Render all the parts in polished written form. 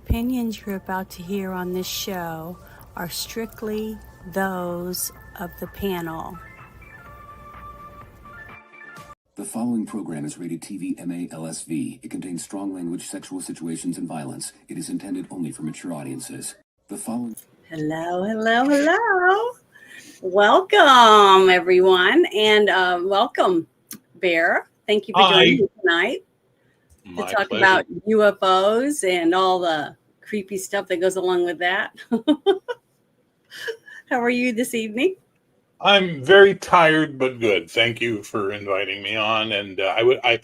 Opinions you're about to hear on this show are strictly those of the panel. The following program is rated TV MA-LSV. It contains strong language, sexual situations, and violence. It is intended only for mature audiences. The following... Hello. Welcome, everyone, and welcome, Bear. Thank you for joining me tonight to talk about UFOs and all the creepy stuff that goes along with that. How are you this evening? I'm very tired, but good. Thank you for inviting me on. And I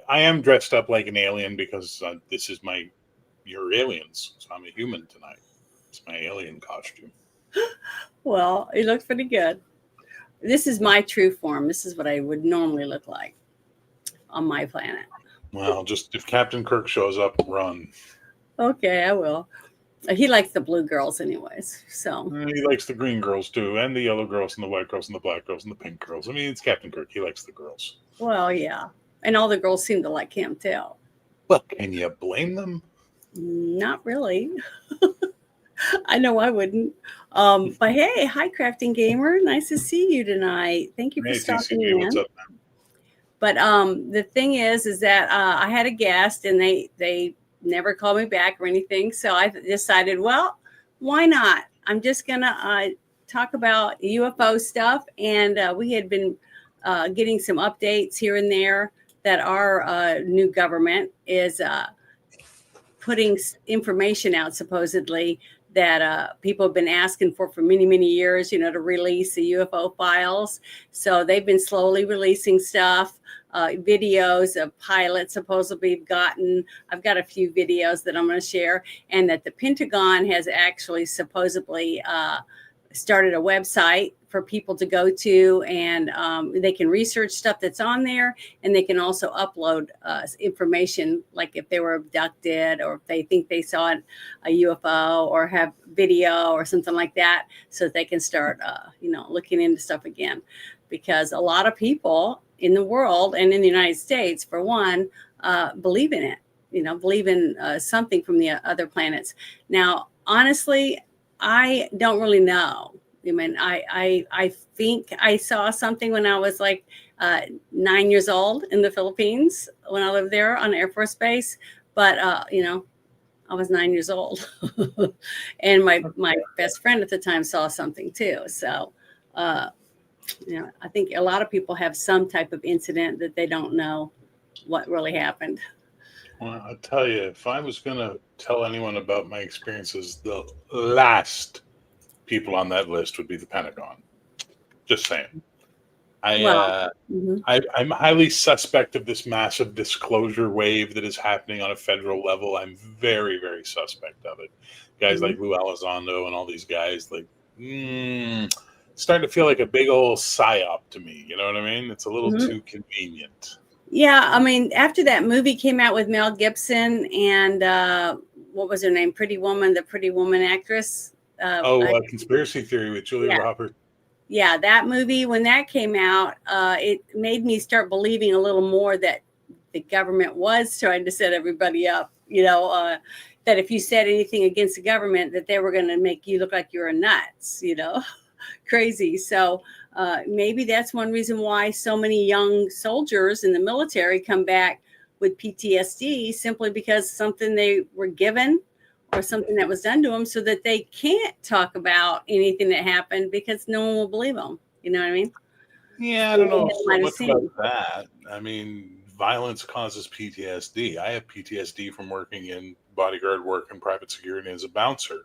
am dressed up like an alien because this is your aliens. So I'm a human tonight. It's my alien costume. Well, it looks pretty good. This is my true form. This is what I would normally look like on my planet. Well, just if Captain Kirk shows up, run. Okay, I will. He likes the blue girls anyways, so. He likes the green girls too, and the yellow girls, and the white girls, and the black girls, and the pink girls. I mean, it's Captain Kirk. He likes the girls. Well, yeah. And all the girls seem to like him too. Well, can you blame them? Not really. I know I wouldn't. But hey, hi, Crafting Gamer. Nice to see you tonight. Thank you for stopping in. What's up, man? But the thing is that I had a guest and they never called me back or anything. So I decided, well, why not? I'm just going to talk about UFO stuff. And we had been getting some updates here and there that our new government is putting information out, supposedly, that people have been asking for many, many years, to release the UFO files. So they've been slowly releasing stuff, videos of pilots supposedly gotten. I've got a few videos that I'm going to share, and that the Pentagon has actually supposedly started a website for people to go to, and they can research stuff that's on there, and they can also upload information, like if they were abducted or if they think they saw a UFO or have video or something like that, so that they can start, looking into stuff again. Because a lot of people in the world and in the United States, for one, believe in it, believe in something from the other planets. Now, honestly, I don't really know. I mean, I think I saw something when I was like 9 years old in the Philippines when I lived there on Air Force Base. But, I was 9 years old. And my best friend at the time saw something too. So, I think a lot of people have some type of incident that they don't know what really happened. Well, I'll tell you, if I was going to tell anyone about my experiences, the last people on that list would be the Pentagon. Just saying. I'm highly suspect of this massive disclosure wave that is happening on a federal level. I'm very, very suspect of it. Guys like Lou Elizondo and all these guys, starting to feel like a big old psyop to me. You know what I mean? It's a little too convenient. Yeah, I mean, after that movie came out with Mel Gibson and what was her name? Pretty Woman, the Pretty Woman actress. Conspiracy Theory with Julia Roberts. Yeah, that movie, when that came out, it made me start believing a little more that the government was trying to set everybody up, that if you said anything against the government, that they were going to make you look like you were nuts, crazy. So maybe that's one reason why so many young soldiers in the military come back with PTSD, simply because something they were given or something that was done to them, so that they can't talk about anything that happened because no one will believe them. You know what I mean? Yeah, I don't know so much about that. I mean, violence causes PTSD. I have PTSD from working in bodyguard work and private security as a bouncer.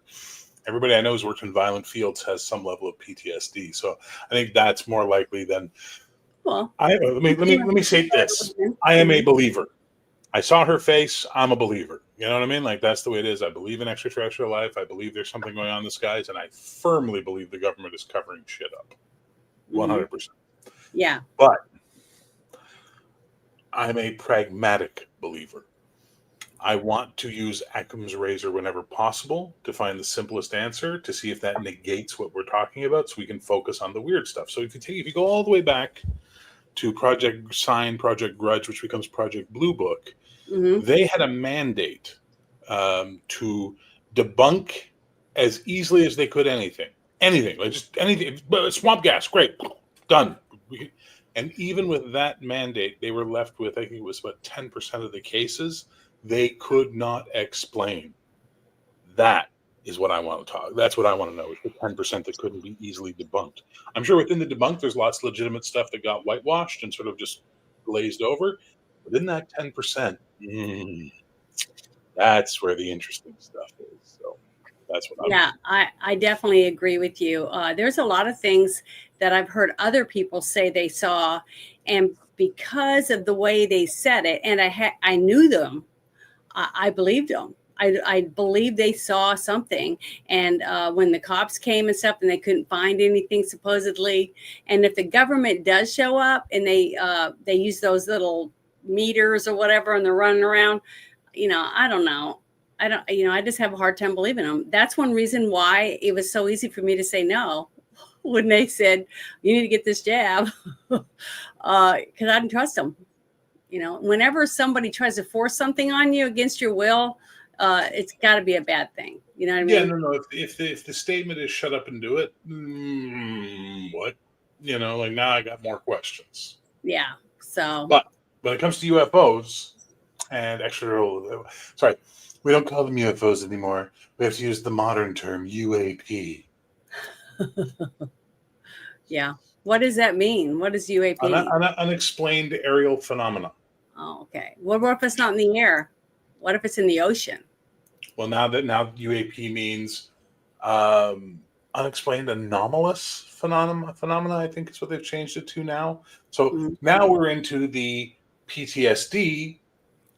Everybody I know who's worked in violent fields has some level of PTSD. So I think that's more likely than. Well, let me say this. I am a believer. I saw her face. I'm a believer. You know what I mean? Like, that's the way it is. I believe in extraterrestrial life. I believe there's something going on in the skies, and I firmly believe the government is covering shit up. 100%. Yeah. But I'm a pragmatic believer. I want to use Occam's razor whenever possible to find the simplest answer, to see if that negates what we're talking about, so we can focus on the weird stuff. So if you go all the way back to Project Sign, Project Grudge, which becomes Project Blue Book, they had a mandate to debunk as easily as they could anything, like just anything. Swamp gas, great, done. And even with that mandate, they were left with, I think it was about 10% of the cases they could not explain. That is what I want to talk. That's what I want to know, is the 10% that couldn't be easily debunked. I'm sure within the debunked, there's lots of legitimate stuff that got whitewashed and sort of just glazed over. But in that 10%, that's where the interesting stuff is. So that's what Yeah, I definitely agree with you. There's a lot of things that I've heard other people say they saw, and because of the way they said it, and I knew them, I believed them. I believed they saw something. And when the cops came and stuff, and they couldn't find anything supposedly, and if the government does show up and they use those little meters or whatever, and they're running around, I don't know. I just have a hard time believing them. That's one reason why it was so easy for me to say no when they said, you need to get this jab, because I didn't trust them. Whenever somebody tries to force something on you against your will, it's got to be a bad thing. You know what I mean? Yeah, no. If the statement is shut up and do it, what? Like, now I got more questions. Yeah. So, but when it comes to UFOs and sorry, we don't call them UFOs anymore. We have to use the modern term UAP. Yeah. What does that mean? What is UAP? Unexplained aerial phenomena. Oh, okay. What if it's not in the air? What if it's in the ocean? Well, now UAP means unexplained anomalous phenomena. I think is what they've changed it to now. So now we're into the PTSD,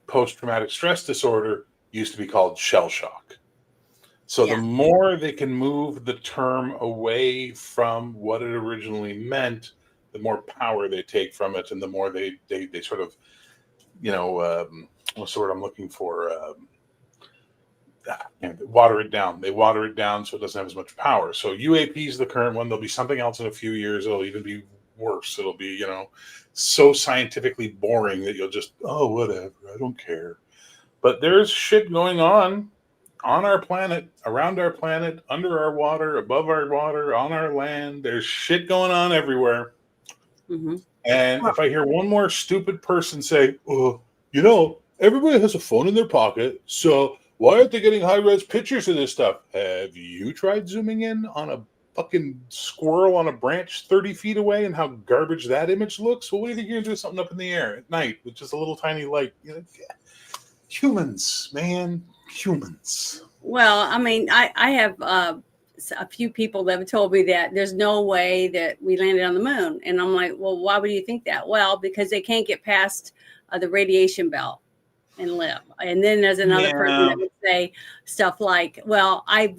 post-traumatic stress disorder, used to be called shell shock. So the more they can move the term away from what it originally meant, the more power they take from it, and the more they sort of, what's the word I'm looking for? Water it down. They water it down so it doesn't have as much power. So UAP is the current one. There'll be something else in a few years. It'll even be worse. It'll be, so scientifically boring that you'll just, oh, whatever, I don't care. But there's shit going on our planet, around our planet, under our water, above our water, on our land. There's shit going on everywhere. Mm-hmm. And if I hear one more stupid person say, oh, everybody has a phone in their pocket, so why aren't they getting high-res pictures of this stuff? Have you tried zooming in on a fucking squirrel on a branch 30 feet away and how garbage that image looks? Well, what do you think you're going to do something up in the air at night with just a little tiny light? Humans, man. Humans. Well, I mean, I have a few people that have told me that there's no way that we landed on the moon. And I'm like, well, why would you think that? Well, because they can't get past the radiation belt and live. And then there's another person that would say stuff like, well, I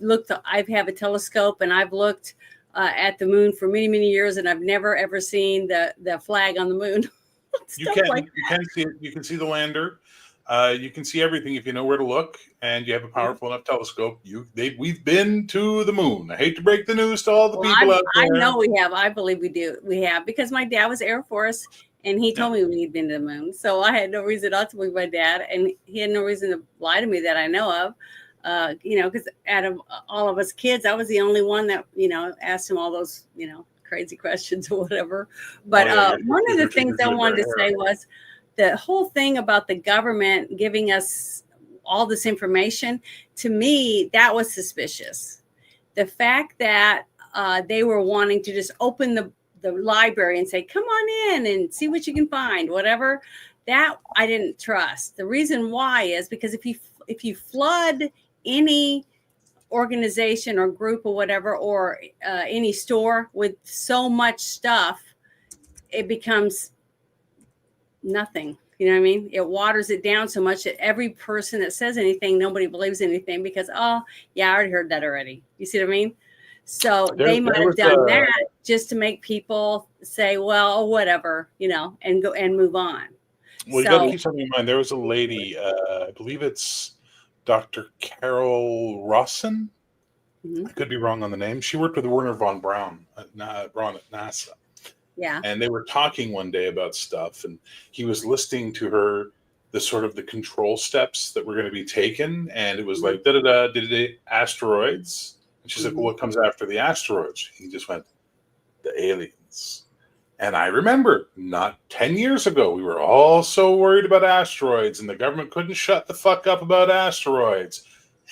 have a telescope and I've looked at the moon for many, many years, and I've never, ever seen the flag on the moon. You can see it. You can see the lander. You can see everything if you know where to look, and you have a powerful enough telescope. We've been to the moon. I hate to break the news to all the people out there. I know we have. I believe we do. We have, because my dad was Air Force, and he told me we'd been to the moon. So I had no reason not to believe my dad, and he had no reason to lie to me that I know of. Because out of all of us kids, I was the only one that asked him all those crazy questions or whatever. But one of the things I wanted to say was, the whole thing about the government giving us all this information, to me, that was suspicious. The fact that they were wanting to just open the library and say, come on in and see what you can find, whatever, that I didn't trust. The reason why is because if you flood any organization or group or whatever, or any store with so much stuff, it becomes nothing. You know what I mean? It waters it down so much that every person that says anything, nobody believes anything, because, oh yeah, I already heard that already. You see what I mean? So they might have done that just to make people say, well, whatever, and go and move on. Well, you got to keep something in mind. There was a lady, I believe it's Dr. Carol Rawson. I could be wrong on the name. She worked with Werner von Braun at NASA. Yeah. And they were talking one day about stuff, and he was listening to her the sort of the control steps that were going to be taken. And it was like, da-da-da, asteroids. And she's like, well, what comes after the asteroids? He just went, the aliens. And I remember not 10 years ago, we were all so worried about asteroids and the government couldn't shut the fuck up about asteroids.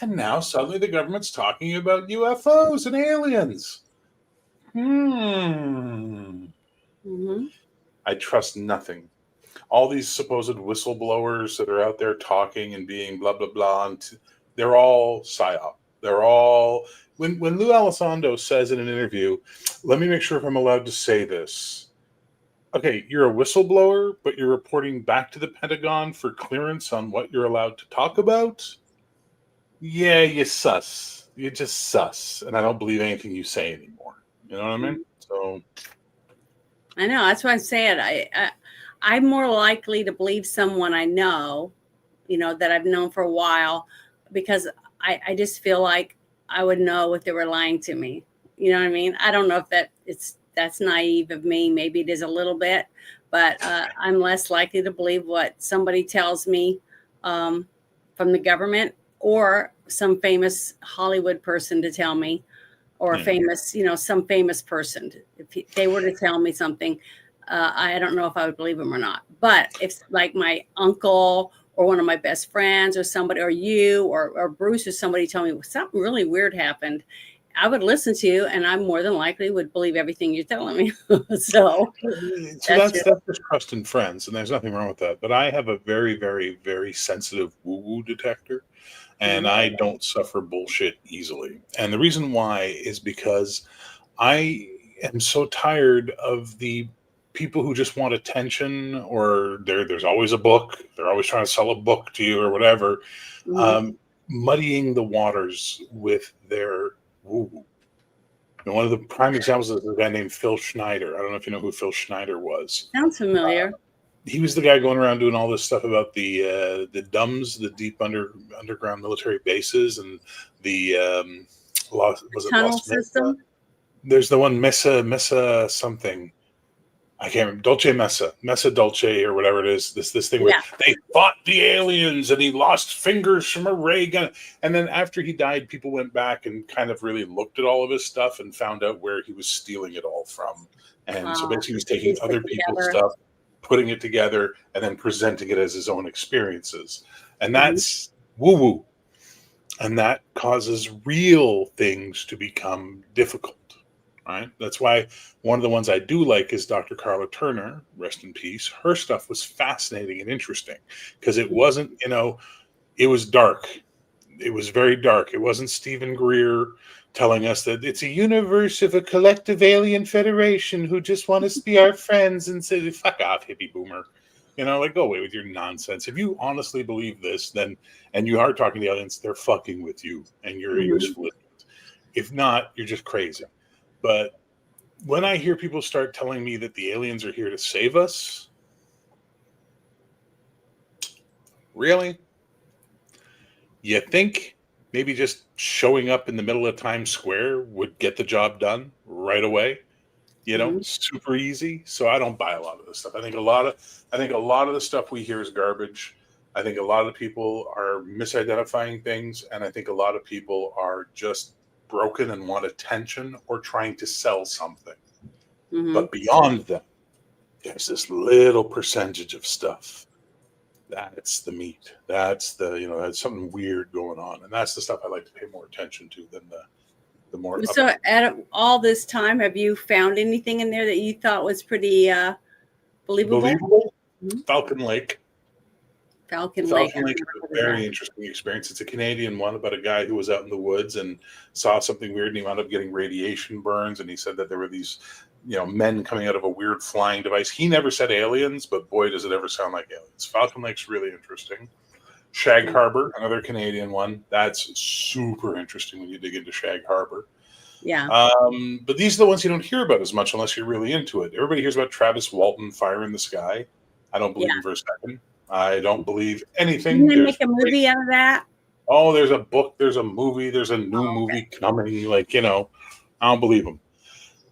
And now suddenly the government's talking about UFOs and aliens. I trust nothing. All these supposed whistleblowers that are out there talking and being blah, blah, blah, and they're all psyop. They're all... When Lou Elizondo says in an interview, let me make sure if I'm allowed to say this. Okay, you're a whistleblower, but you're reporting back to the Pentagon for clearance on what you're allowed to talk about? Yeah, you sus. You're just sus. And I don't believe anything you say anymore. You know what I mean? So I know. That's what I'm saying. I'm more likely to believe someone I know, that I've known for a while, because I just feel like I would know if they were lying to me. You know what I mean? I don't know if that's naive of me. Maybe it is a little bit, but I'm less likely to believe what somebody tells me from the government or some famous Hollywood person to tell me, or famous, some famous person. If they were to tell me something, I don't know if I would believe them or not. But if like my uncle or one of my best friends or somebody, or you or Bruce or somebody tell me something really weird happened, I would listen to you, and I more than likely would believe everything you're telling me. So that's just trust in friends, and there's nothing wrong with that. But I have a very, very, very sensitive woo-woo detector, and I don't suffer bullshit easily. And the reason why is because I am so tired of the people who just want attention, or there's always a book. They're always trying to sell a book to you or whatever, muddying the waters with their woo-woo. And one of the prime examples is a guy named Phil Schneider. I don't know if you know who Phil Schneider was. Sounds familiar. He was the guy going around doing all this stuff about the DUMBs, the deep underground military bases, and the tunnel system. There's the one Mesa something. I can't remember. Mesa Dolce, or whatever it is. This thing where they fought the aliens and he lost fingers from a ray gun. And then after he died, people went back and kind of really looked at all of his stuff and found out where he was stealing it all from. And so basically he was taking other people's stuff, putting it together, and then presenting it as his own experiences. And that's woo-woo. And that causes real things to become difficult. Right. That's why one of the ones I do like is Dr. Carla Turner, rest in peace. Her stuff was fascinating and interesting because it wasn't, it was dark. It was very dark. It wasn't Stephen Greer telling us that it's a universe of a collective alien federation who just want us to be our friends and say, fuck off, hippie boomer. Go away with your nonsense. If you honestly believe this, then, and you are talking to the aliens, they're fucking with you and you're a useful idiot. If not, you're just crazy. But when I hear people start telling me that the aliens are here to save us, really? You think maybe just showing up in the middle of Times Square would get the job done right away? Super easy. So I don't buy a lot of this stuff. I think a lot of the stuff we hear is garbage. I think a lot of people are misidentifying things, and I think a lot of people are just broken and want attention or trying to sell something. But beyond them, there's this little percentage of stuff. That's the meat. That's that's something weird going on. And that's the stuff I like to pay more attention to than the more. So at all this time, have you found anything in there that you thought was pretty believable? Falcon Lake. Falcon Lake is a very interesting experience. It's a Canadian one about a guy who was out in the woods and saw something weird, and he wound up getting radiation burns. And he said that there were these, men coming out of a weird flying device. He never said aliens, but boy, does it ever sound like aliens. Falcon Lake's really interesting. Shag Harbor, another Canadian one. That's super interesting when you dig into Shag Harbor. Yeah. But these are the ones you don't hear about as much unless you're really into it. Everybody hears about Travis Walton, Fire in the Sky. I don't believe him for a second. I don't believe anything. Didn't they make a movie out of that? Oh, there's a book, there's a movie, there's a new movie coming. I don't believe them.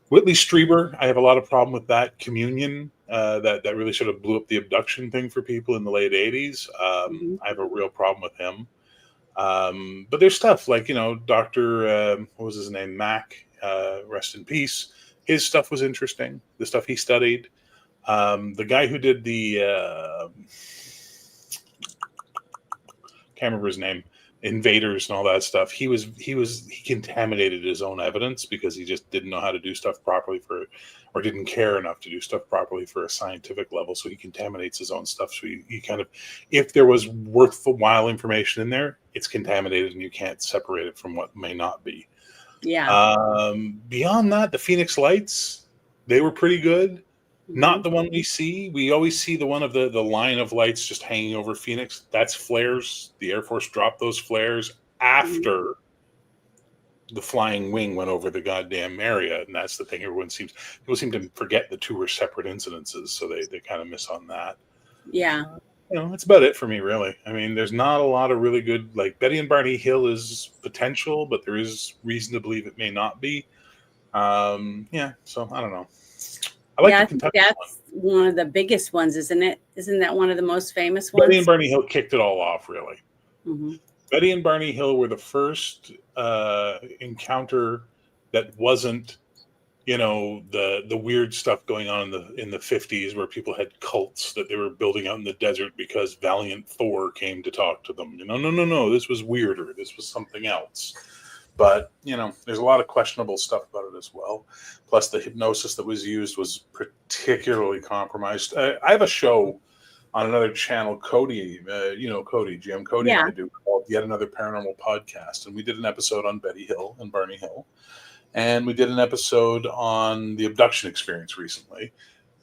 Whitley Strieber, I have a lot of problem with that. Communion, that really sort of blew up the abduction thing for people in the late 80s. Mhm. I have a real problem with him. But there's stuff like, Dr. What was his name? Mac, rest in peace. His stuff was interesting, the stuff he studied. The guy who did the, can't remember his name, invaders and all that stuff. He contaminated his own evidence because he just didn't know how to do stuff properly or didn't care enough to do stuff properly for a scientific level. So he contaminates his own stuff. So he kind of, if there was worthwhile information in there, it's contaminated and you can't separate it from what may not be. Yeah. Beyond that, the Phoenix Lights, they were pretty good. Not Mhm. the one we see. We always see the one of the line of lights just hanging over Phoenix. That's flares. The Air Force dropped those flares Mhm. after the flying wing went over the goddamn area. And that's the thing people seem to forget the two were separate incidences. So they kind of miss on that. Yeah. That's about it for me, really. I mean, there's not a lot of really good, like Betty and Barney Hill is potential, but there is reason to believe it may not be. So I don't know. I like Yeah, the I think Kentucky one. that's one of the biggest ones, isn't it? Isn't that one of the most famous Betty and ones? Barney Hill kicked it all off, really. Mhm. Betty and Barney Hill were the first encounter that wasn't, the weird stuff going on in the 50s where people had cults that they were building out in the desert because Valiant Thor came to talk to them. No. This was weirder. This was something else. But, there's a lot of questionable stuff about it as well. Plus, the hypnosis that was used was particularly compromised. I have a show on another channel, Cody, Cody, Jim Cody and Yeah. I do called Yet Another Paranormal Podcast. And we did an episode on Betty Hill and Barney Hill. And we did an episode on the abduction experience recently.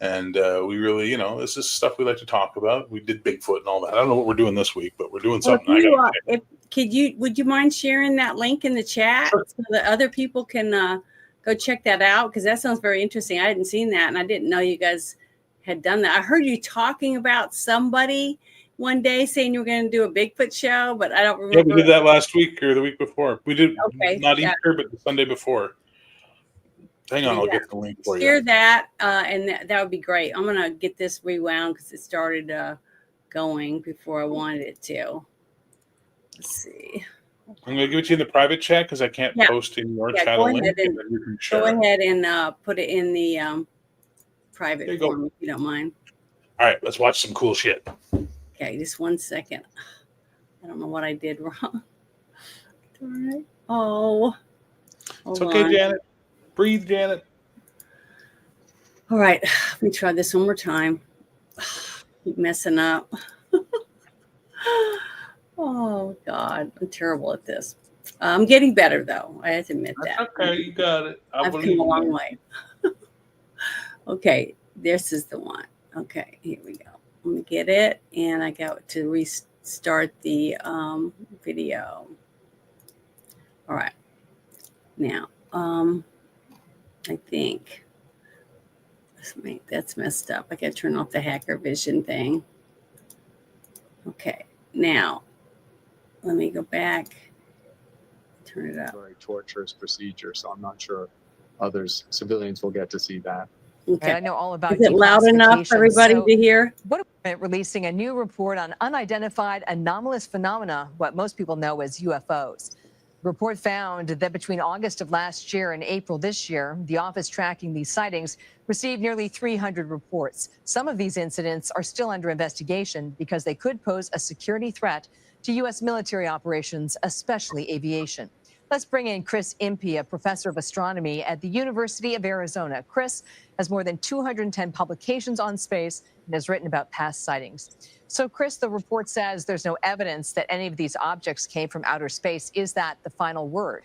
And we really, this is stuff we like to talk about. We did Bigfoot and all that. I don't know what we're doing this week, but we're doing Well, something. would you mind sharing that link in the chat Sure. so that other people can go check that out? Because that sounds very interesting. I hadn't seen that, and I didn't know you guys had done that. I heard you talking about somebody one day saying you were going to do a Bigfoot show, but I don't remember. Yeah, we did that last week or the week before. We did not yeah. Easter, but the Sunday before. Hang on, I'll get the link for you. Share that, and that would be great. I'm going to get this rewound because it started going before I wanted it to. Let's see. I'm going to give it to you in the private chat because I can't post in your chat a link. And then you can share go ahead and put it in the private form if you don't mind. All right, let's watch some cool shit. Okay, just 1 second. I don't know what I did wrong. All right. Oh. It's okay, Janet. Breathe, Janet. All right, let me try this one more time. Keep messing up. Oh, God. I'm terrible at this. I'm getting better, though. I have to admit that. Okay, you got it. I've come a long way. Okay, this is the one. Okay, here we go. Let me get it, and I got to restart the video. All right. Now, I think that's messed up. I got to turn off the hacker vision thing. Okay, now let me go back. Turn it up. Very torturous procedure, so I'm not sure civilians will get to see that. Okay. I know all about. Is it loud enough for everybody to hear? What about releasing a new report on unidentified anomalous phenomena, what most people know as UFOs? The report found that between August of last year and April this year, the office tracking these sightings received nearly 300 reports. Some of these incidents are still under investigation because they could pose a security threat to U.S. military operations, especially aviation. Let's bring in Chris Impey, a professor of astronomy at the University of Arizona. Chris has more than 210 publications on space and has written about past sightings. So, Chris, the report says there's no evidence that any of these objects came from outer space. Is that the final word?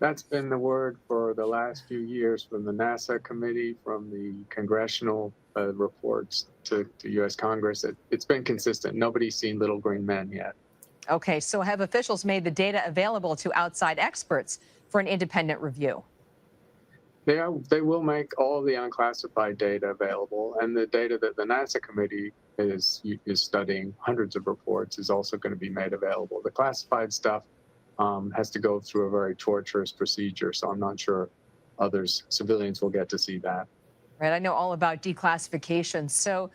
That's been the word for the last few years from the NASA committee, from the congressional reports to U.S. Congress. It's been consistent. Nobody's seen little green men yet. Okay, so have officials made the data available to outside experts for an independent review? They will make all the unclassified data available, and the data that the NASA committee is studying, hundreds of reports, is also going to be made available. The classified stuff has to go through a very torturous procedure, so I'm not sure civilians will get to see that. Right. I know all about declassification. So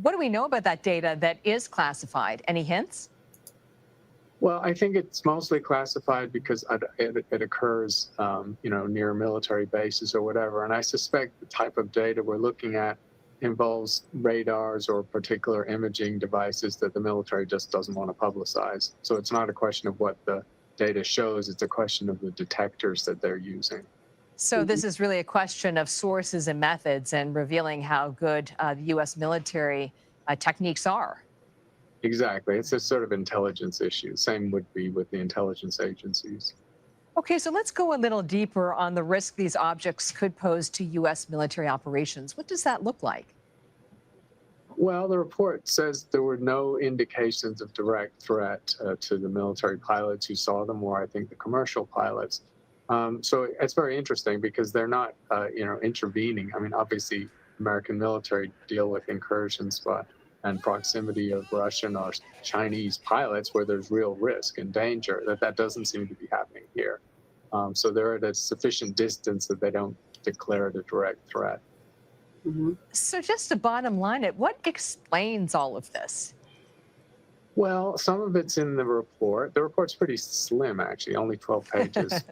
what do we know about that data that is classified? Any hints? Well, I think it's mostly classified because it occurs, near military bases or whatever. And I suspect the type of data we're looking at involves radars or particular imaging devices that the military just doesn't want to publicize. So it's not a question of what the data shows, it's a question of the detectors that they're using. So this is really a question of sources and methods and revealing how good the U.S. military techniques are. Exactly. It's a sort of intelligence issue. Same would be with the intelligence agencies. Okay, so let's go a little deeper on the risk these objects could pose to U.S. military operations. What does that look like? Well, the report says there were no indications of direct threat to the military pilots who saw them, or I think the commercial pilots. So it's very interesting because they're not, intervening. I mean, obviously, American military deal with incursions and proximity of Russian or Chinese pilots where there's real risk and danger. That doesn't seem to be happening here. So they're at a sufficient distance that they don't declare it a direct threat. Mm-hmm. So just to bottom line it, what explains all of this? Well, some of it's in the report. The report's pretty slim, actually, only 12 pages.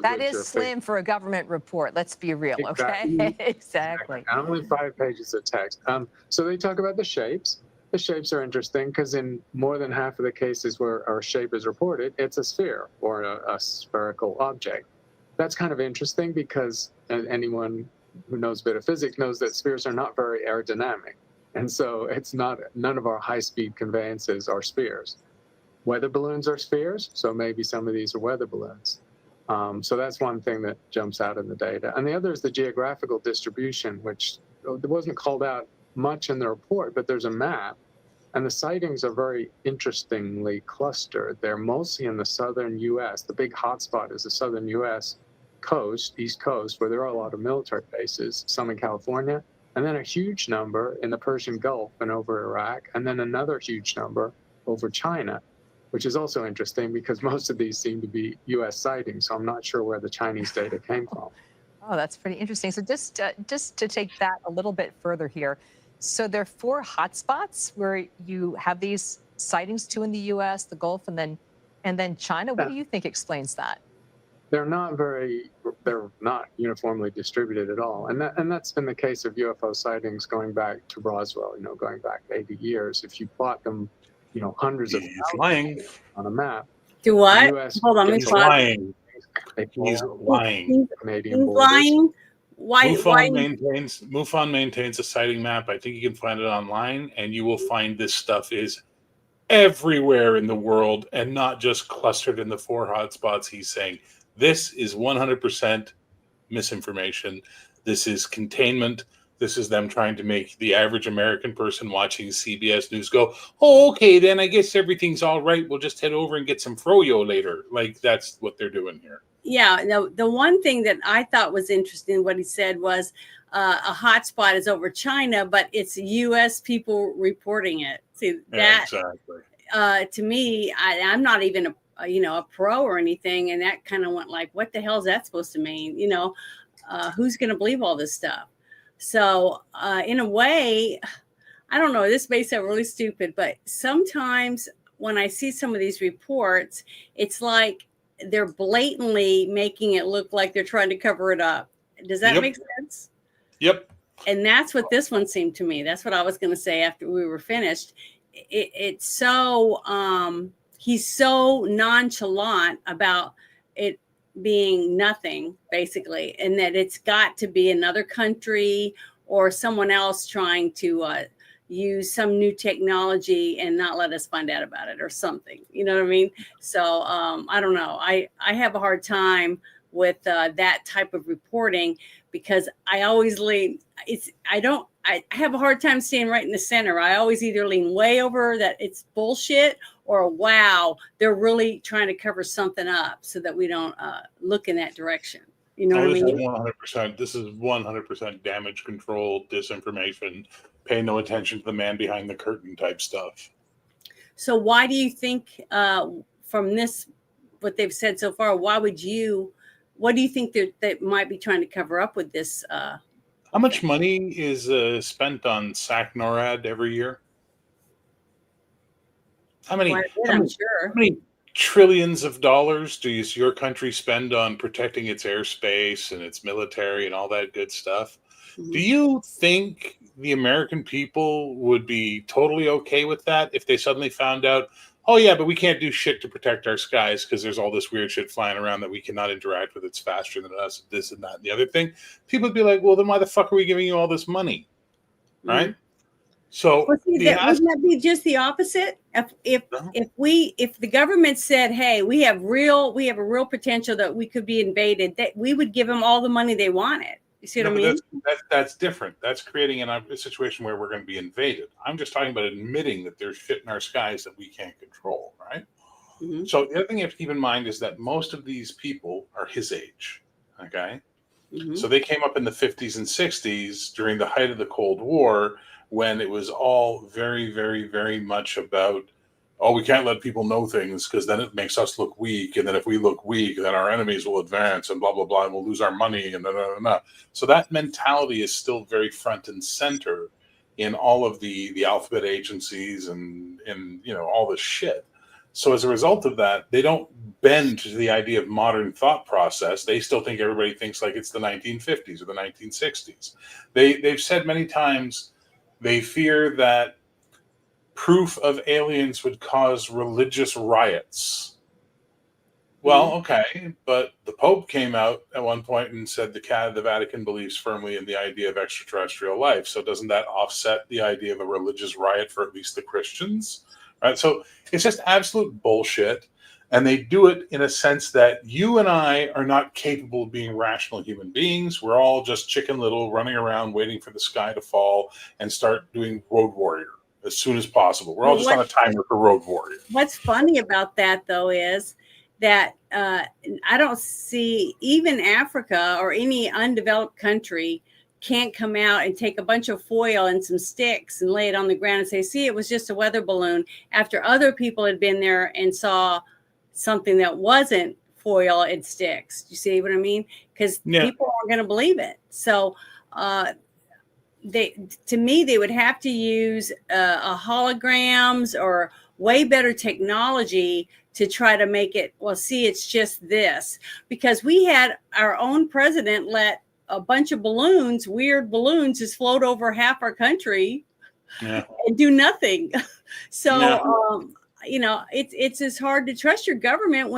That is slim for a government report. Let's be real, okay? Exactly. Only 5 pages of text. So they talk about the shapes. The shapes are interesting because in more than half of the cases where our shape is reported, it's a sphere or a spherical object. That's kind of interesting because anyone who knows a bit of physics knows that spheres are not very aerodynamic. And so none of our high-speed conveyances are spheres. Weather balloons are spheres, so maybe some of these are weather balloons. So that's one thing that jumps out in the data. And the other is the geographical distribution, which wasn't called out much in the report, but there's a map. And the sightings are very interestingly clustered. They're mostly in the southern U.S. The big hotspot is the southern U.S. coast, East Coast, where there are a lot of military bases, some in California, and then a huge number in the Persian Gulf and over Iraq, and then another huge number over China, which is also interesting because most of these seem to be U.S. sightings, so I'm not sure where the Chinese data came from. Oh, that's pretty interesting. So just to take that a little bit further here, so there are 4 hotspots where you have these sightings, 2 in the U.S., the Gulf, and then China. What do you think explains that? They're not uniformly distributed at all, and that's been the case of UFO sightings going back to Roswell. Going back 80 years. If you plot them, hundreds of lying on a map. Do what? US Hold on, He's lying. He's lying. Canadian He's lying. Why? MUFON maintains a sighting map. I think you can find it online, and you will find this stuff is everywhere in the world and not just clustered in the 4 hotspots. He's saying this is 100% misinformation. This is containment. This is them trying to make the average American person watching CBS News go, oh, okay, then I guess everything's all right. We'll just head over and get some froyo later. Like, that's what they're doing here. Yeah. No, the one thing that I thought was interesting, what he said was a hotspot is over China, but it's U.S. people reporting it. See, that exactly. To me, I'm not even a pro or anything. And that kind of went like, what the hell is that supposed to mean? Who's going to believe all this stuff? So in a way, I don't know, this may sound really stupid, but sometimes when I see some of these reports, it's like they're blatantly making it look like they're trying to cover it up. Does that make sense? Yep. And that's what this one seemed to me. That's what I was going to say after we were finished. It's so, he's so nonchalant about it being nothing, basically, and that it's got to be another country or someone else trying to use some new technology and not let us find out about it or something. You know what I mean? So I don't know. I have a hard time with that type of reporting because I always lean. I have a hard time staying right in the center. I always either lean way over that it's bullshit or wow, they're really trying to cover something up so that we don't look in that direction. You know what I mean? 100%. This is 100% damage control, disinformation, pay no attention to the man behind the curtain type stuff. So why do you think from this, what they've said so far, what do you think they might be trying to cover up with this? How much money is spent on SAC NORAD every year? How many, Quite a bit, how I'm many, how sure. many trillions of dollars does your country spend on protecting its airspace and its military and all that good stuff? Do Mhm. you think the American people would be totally okay with that if they suddenly found out, oh yeah, but we can't do shit to protect our skies because there's all this weird shit flying around that we cannot interact with? It's faster than us, this and that and the other thing. People would be like, well, then why the fuck are we giving you all this money, right? Mhm. So Well, see, the that ask, wouldn't that be just the opposite? If the government said, "Hey, we have a real potential that we could be invaded," that we would give them all the money they wanted. You see what no, I but mean? that's different. That's creating a situation where we're going to be invaded. I'm just talking about admitting that there's shit in our skies that we can't control, right? Hmm. So the other thing you have to keep in mind is that most of these people are his age. Okay. Hmm. So they came up in the 50s and 60s during the height of the Cold War when it was all very, very, very much about, oh, we can't let people know things because then it makes us look weak. And then if we look weak, then our enemies will advance and blah, blah, blah, and we'll lose our money and da, da, da, da. So that mentality is still very front and center in all of the alphabet agencies and all this shit. So as a result of that, they don't bend to the idea of modern thought process. They still think everybody thinks like it's the 1950s or the 1960s. They've said many times they fear that proof of aliens would cause religious riots. Well, okay, but the Pope came out at one point and said the Vatican believes firmly in the idea of extraterrestrial life. So doesn't that offset the idea of a religious riot for at least the Christians? Right. So it's just absolute bullshit. And they do it in a sense that you and I are not capable of being rational human beings. We're all just Chicken Little running around waiting for the sky to fall and start doing Road Warrior as soon as possible. We're all Well, just on a timer for Road Warrior. what's funny about that though is that I don't see even Africa or any undeveloped country can't come out and take a bunch of foil and some sticks and lay it on the ground and say, see, it was just a weather balloon, after other people had been there and saw something that wasn't foil and sticks. You see what I mean? Because Yeah. people aren't going to believe it. So to me, they would have to use a holograms or way better technology to try to make it, well, see, it's just this. Because we had our own president let a bunch of balloons, weird balloons, just float over half our country and do nothing. So, it's as hard to trust your government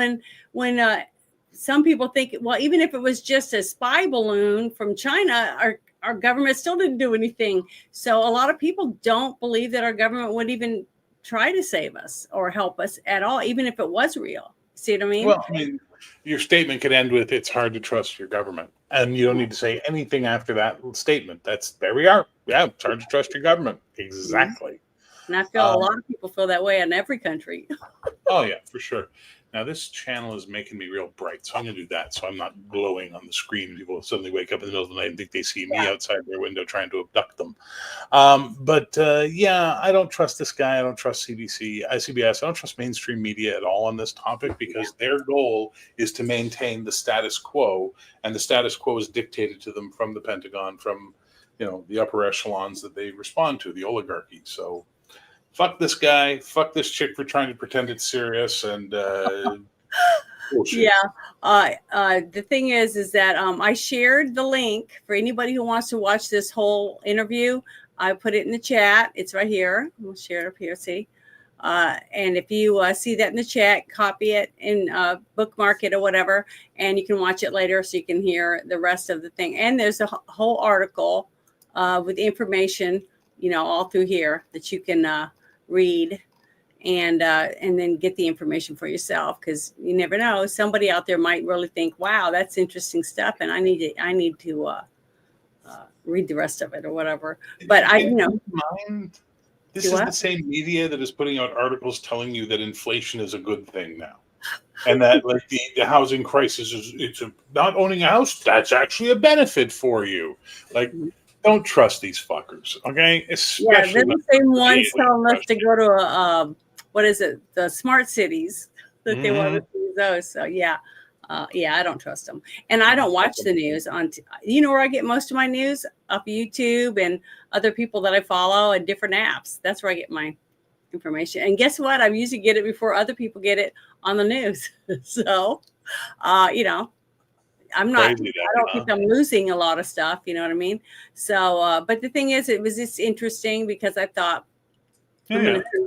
when some people think, well, even if it was just a spy balloon from China, our government still didn't do anything. So a lot of people don't believe that our government would even try to save us or help us at all, even if it was real. See what I mean? Well, I mean, your statement could end with, it's hard to trust your government. And you don't need to say anything after that statement. There we are. Yeah, it's hard to trust your government. Exactly. And I feel a lot of people feel that way in every country. Oh, yeah, for sure. Now, this channel is making me real bright, so I'm going to do that so I'm not glowing on the screen. People suddenly wake up in the middle of the night and think they see me outside their window trying to abduct them. Yeah, I don't trust this guy. I don't trust CBS. I don't trust mainstream media at all on this topic because their goal is to maintain the status quo, and the status quo is dictated to them from the Pentagon, from the upper echelons that they respond to, the oligarchy. So fuck this guy, fuck this chick for trying to pretend it's serious, and bullshit. The thing is that I shared the link for anybody who wants to watch this whole interview. I put it in the chat. It's right here. We'll share it up here. See, and if you see that in the chat, copy it and bookmark it or whatever, and you can watch it later so you can hear the rest of the thing. And there's a whole article with information, all through here that you can read and then get the information for yourself, because you never know, somebody out there might really think, wow, that's interesting stuff, and I need to read the rest of it or whatever. But this is the same media that is putting out articles telling you that inflation is a good thing now, and that like the housing crisis it's not owning a house, that's actually a benefit for you. Like, don't trust these fuckers, okay? Especially they're the same ones telling us to go to what is it, the smart cities that they want to see those. So Yeah, I don't trust them. And I don't watch the news you know where I get most of my news? Off YouTube and other people that I follow and different apps. That's where I get my information. And guess what? I usually get it before other people get it on the news. So, you know, I don't think I'm losing a lot of stuff. You know what I mean? So, but the thing is, it was just interesting because I thought I'm going to see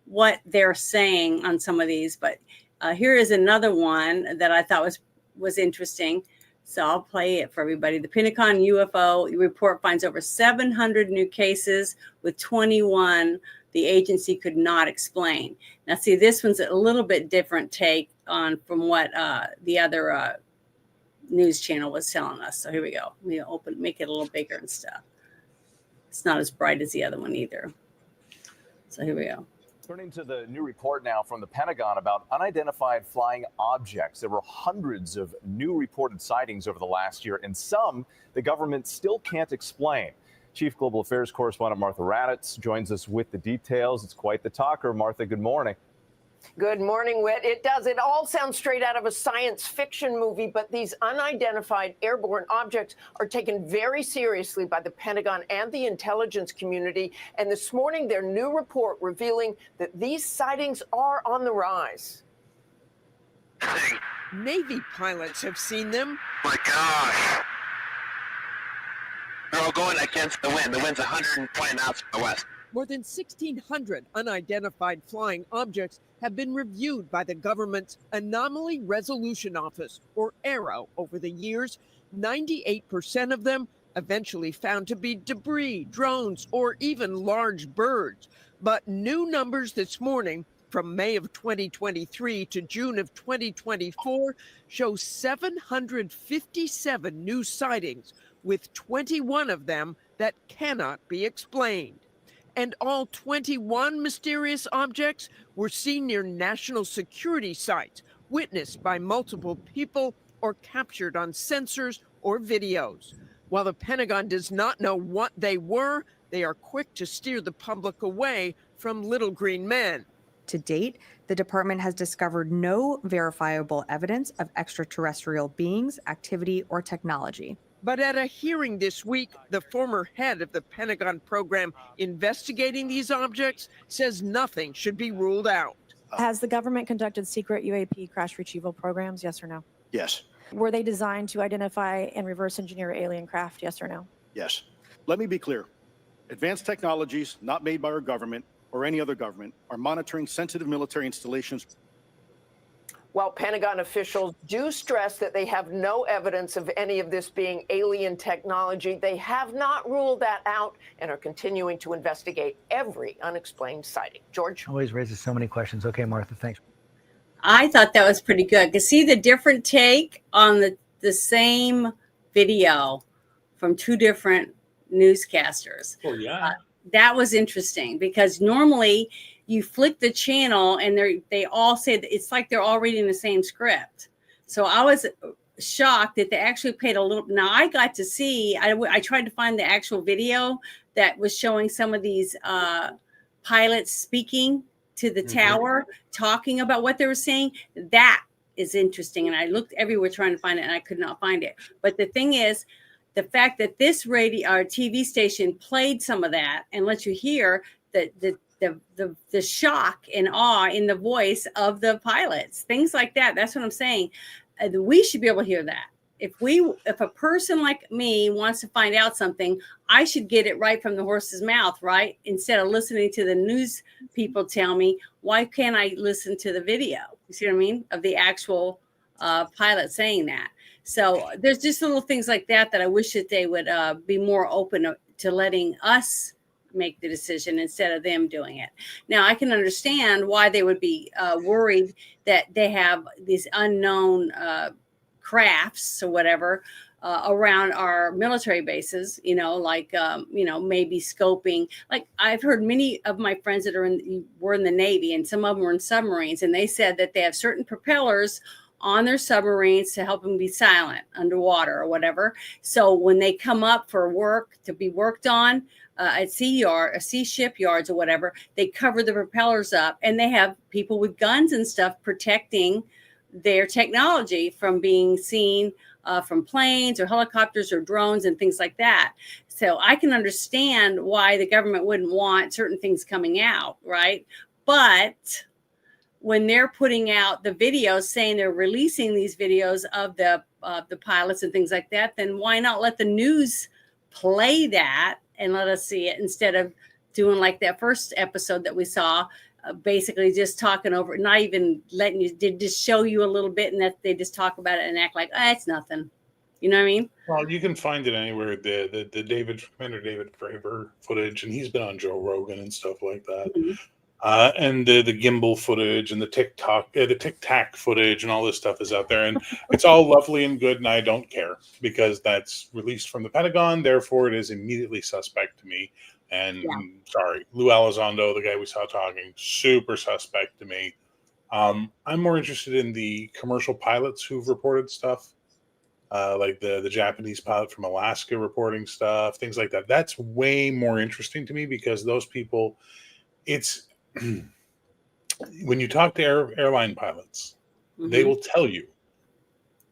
what they're saying on some of these. But here is another one that I thought was interesting. So I'll play it for everybody. The Pentagon UFO report finds over 700 new cases, with 21 the agency could not explain. Now, see, this one's a little bit different take on from what the other news channel was telling us. So here we go. Let me make it a little bigger and stuff. It's not as bright as the other one either. So here we go. Turning to the new report now from the Pentagon about unidentified flying objects. There were hundreds of new reported sightings over the last year, and some the government still can't explain. Chief Global Affairs Correspondent Martha Raddatz joins us with the details. It's quite the talker. Martha, good morning. Good morning, Whit. It does. It all sounds straight out of a science fiction movie, but these unidentified airborne objects are taken very seriously by the Pentagon and the intelligence community. And this morning, their new report revealing that these sightings are on the rise. Navy pilots have seen them. My gosh. They're all going against the wind. The wind's 120 knots from the west. More than 1,600 unidentified flying objects have been reviewed by the government's Anomaly Resolution Office, or ARROW, over the years. 98% of them eventually found to be debris, drones, or even large birds. But new numbers this morning from May of 2023 to June of 2024 show 757 new sightings, with 21 of them that cannot be explained. And all 21 mysterious objects were seen near national security sites, witnessed by multiple people, or captured on sensors or videos. While the Pentagon does not know what they were, they are quick to steer the public away from little green men. To date, the department has discovered no verifiable evidence of extraterrestrial beings, activity, or technology. But at a hearing this week, the former head of the Pentagon program investigating these objects says nothing should be ruled out. Has the government conducted secret UAP crash retrieval programs, yes or no? Yes. Were they designed to identify and reverse engineer alien craft, yes or no? Yes. Let me be clear. Advanced technologies not made by our government or any other government are monitoring sensitive military installations. While Pentagon officials do stress that they have no evidence of any of this being alien technology, they have not ruled that out and are continuing to investigate every unexplained sighting. George? Always raises so many questions. Okay, Martha, thanks. I thought that was pretty good. To see the different take on the same video from two different newscasters. Oh, yeah. That was interesting because normally you flick the channel and they all say that it's like they're all reading the same script. So I was shocked that they actually paid a little. Now I got to see, I tried to find the actual video that was showing some of these pilots speaking to the tower, talking about what they were saying. That is interesting. And I looked everywhere trying to find it and I could not find it. But the thing is, the fact that this radio or TV station played some of that and let you hear the shock and awe in the voice of the pilots, things like that. That's what I'm saying. We should be able to hear that. If a person like me wants to find out something, I should get it right from the horse's mouth, right? Instead of listening to the news people tell me, why can't I listen to the video? You see what I mean? Of the actual pilot saying that. So there's just little things like that I wish that they would be more open to letting us make the decision instead of them doing it. Now, I can understand why they would be worried that they have these unknown crafts or whatever around our military bases, like, maybe scoping. Like I've heard many of my friends that were in the Navy, and some of them were in submarines, and they said that they have certain propellers on their submarines to help them be silent underwater or whatever. So when they come up for work to be worked on at sea shipyards or whatever, they cover the propellers up, and they have people with guns and stuff protecting their technology from being seen from planes or helicopters or drones and things like that. So I can understand why the government wouldn't want certain things coming out, right? But when they're putting out the videos saying they're releasing these videos of the pilots and things like that, then why not let the news play that and let us see it instead of doing like that first episode that we saw, basically just talking over, not even letting you, did just show you a little bit and that they just talk about it and act like, it's nothing. You know what I mean? Well, you can find it anywhere. The Commander David Fravor footage, and he's been on Joe Rogan and stuff like that. Mm-hmm. And the gimbal footage and the Tic Tac footage and all this stuff is out there, and it's all lovely and good, and I don't care because that's released from the Pentagon. Therefore, it is immediately suspect to me. And sorry, Lou Elizondo, the guy we saw talking, super suspect to me. I'm more interested in the commercial pilots who've reported stuff, like the Japanese pilot from Alaska reporting stuff, things like that. That's way more interesting to me because those people, it's when you talk to airline pilots, they will tell you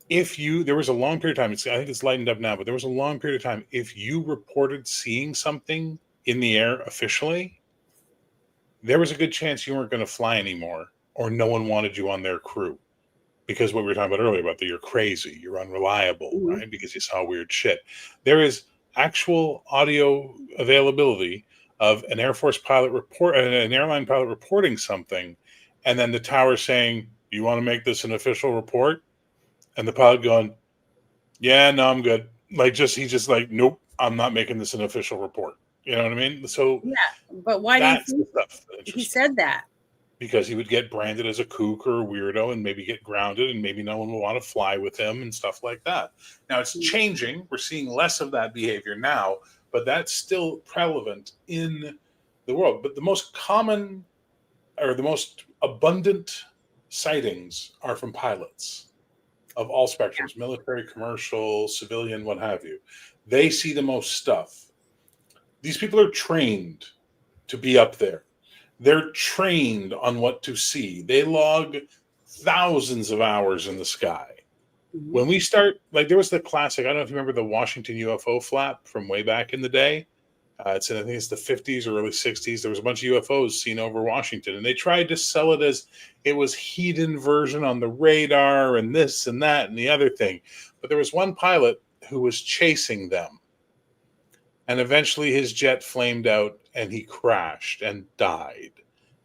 there was a long period of time, I think it's lightened up now, but there was a long period of time, if you reported seeing something in the air officially, there was a good chance you weren't going to fly anymore or no one wanted you on their crew. Because what we were talking about earlier about that you're crazy, you're unreliable, right? Because you saw weird shit. There is actual audio availability of an Air Force pilot an airline pilot reporting something, and then the tower saying, "You want to make this an official report?" And the pilot going, "Yeah, no, I'm good." Like he's just like, "Nope, I'm not making this an official report." You know what I mean? So but why do you think stuff he said that? Because he would get branded as a kook or a weirdo and maybe get grounded and maybe no one will want to fly with him and stuff like that. Now it's changing. We're seeing less of that behavior now, but that's still prevalent in the world. But the most common or the most abundant sightings are from pilots of all spectrums, military, commercial, civilian, what have you. They see the most stuff. These people are trained to be up there. They're trained on what to see. They log thousands of hours in the sky. When we start, like there was the classic, I don't know if you remember the Washington UFO flap from way back in the day. I think it's the 50s or early 60s. There was a bunch of UFOs seen over Washington, and they tried to sell it as it was hidden version on the radar and this and that and the other thing. But there was one pilot who was chasing them. And eventually his jet flamed out and he crashed and died.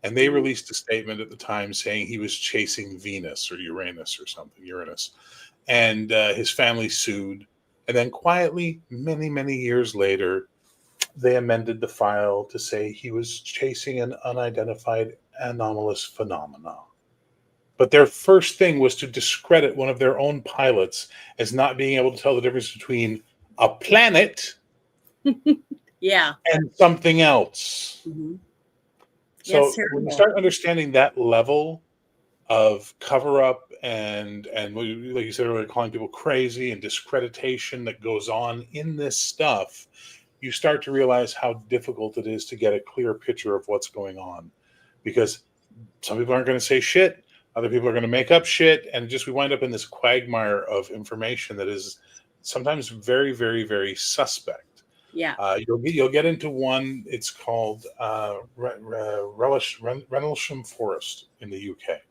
And they released a statement at the time saying he was chasing Venus or Uranus or something, Uranus. And his family sued. And then quietly, many, many years later, they amended the file to say he was chasing an unidentified anomalous phenomena. But their first thing was to discredit one of their own pilots as not being able to tell the difference between a planet and something else. So when you start understanding that level of cover up and like you said earlier, calling people crazy and discreditation that goes on in this stuff, you start to realize how difficult it is to get a clear picture of what's going on. Because some people aren't going to say shit, other people are going to make up shit, and we wind up in this quagmire of information that is sometimes very, very, very suspect. You'll get into one. It's called Rendlesham Forest in the UK.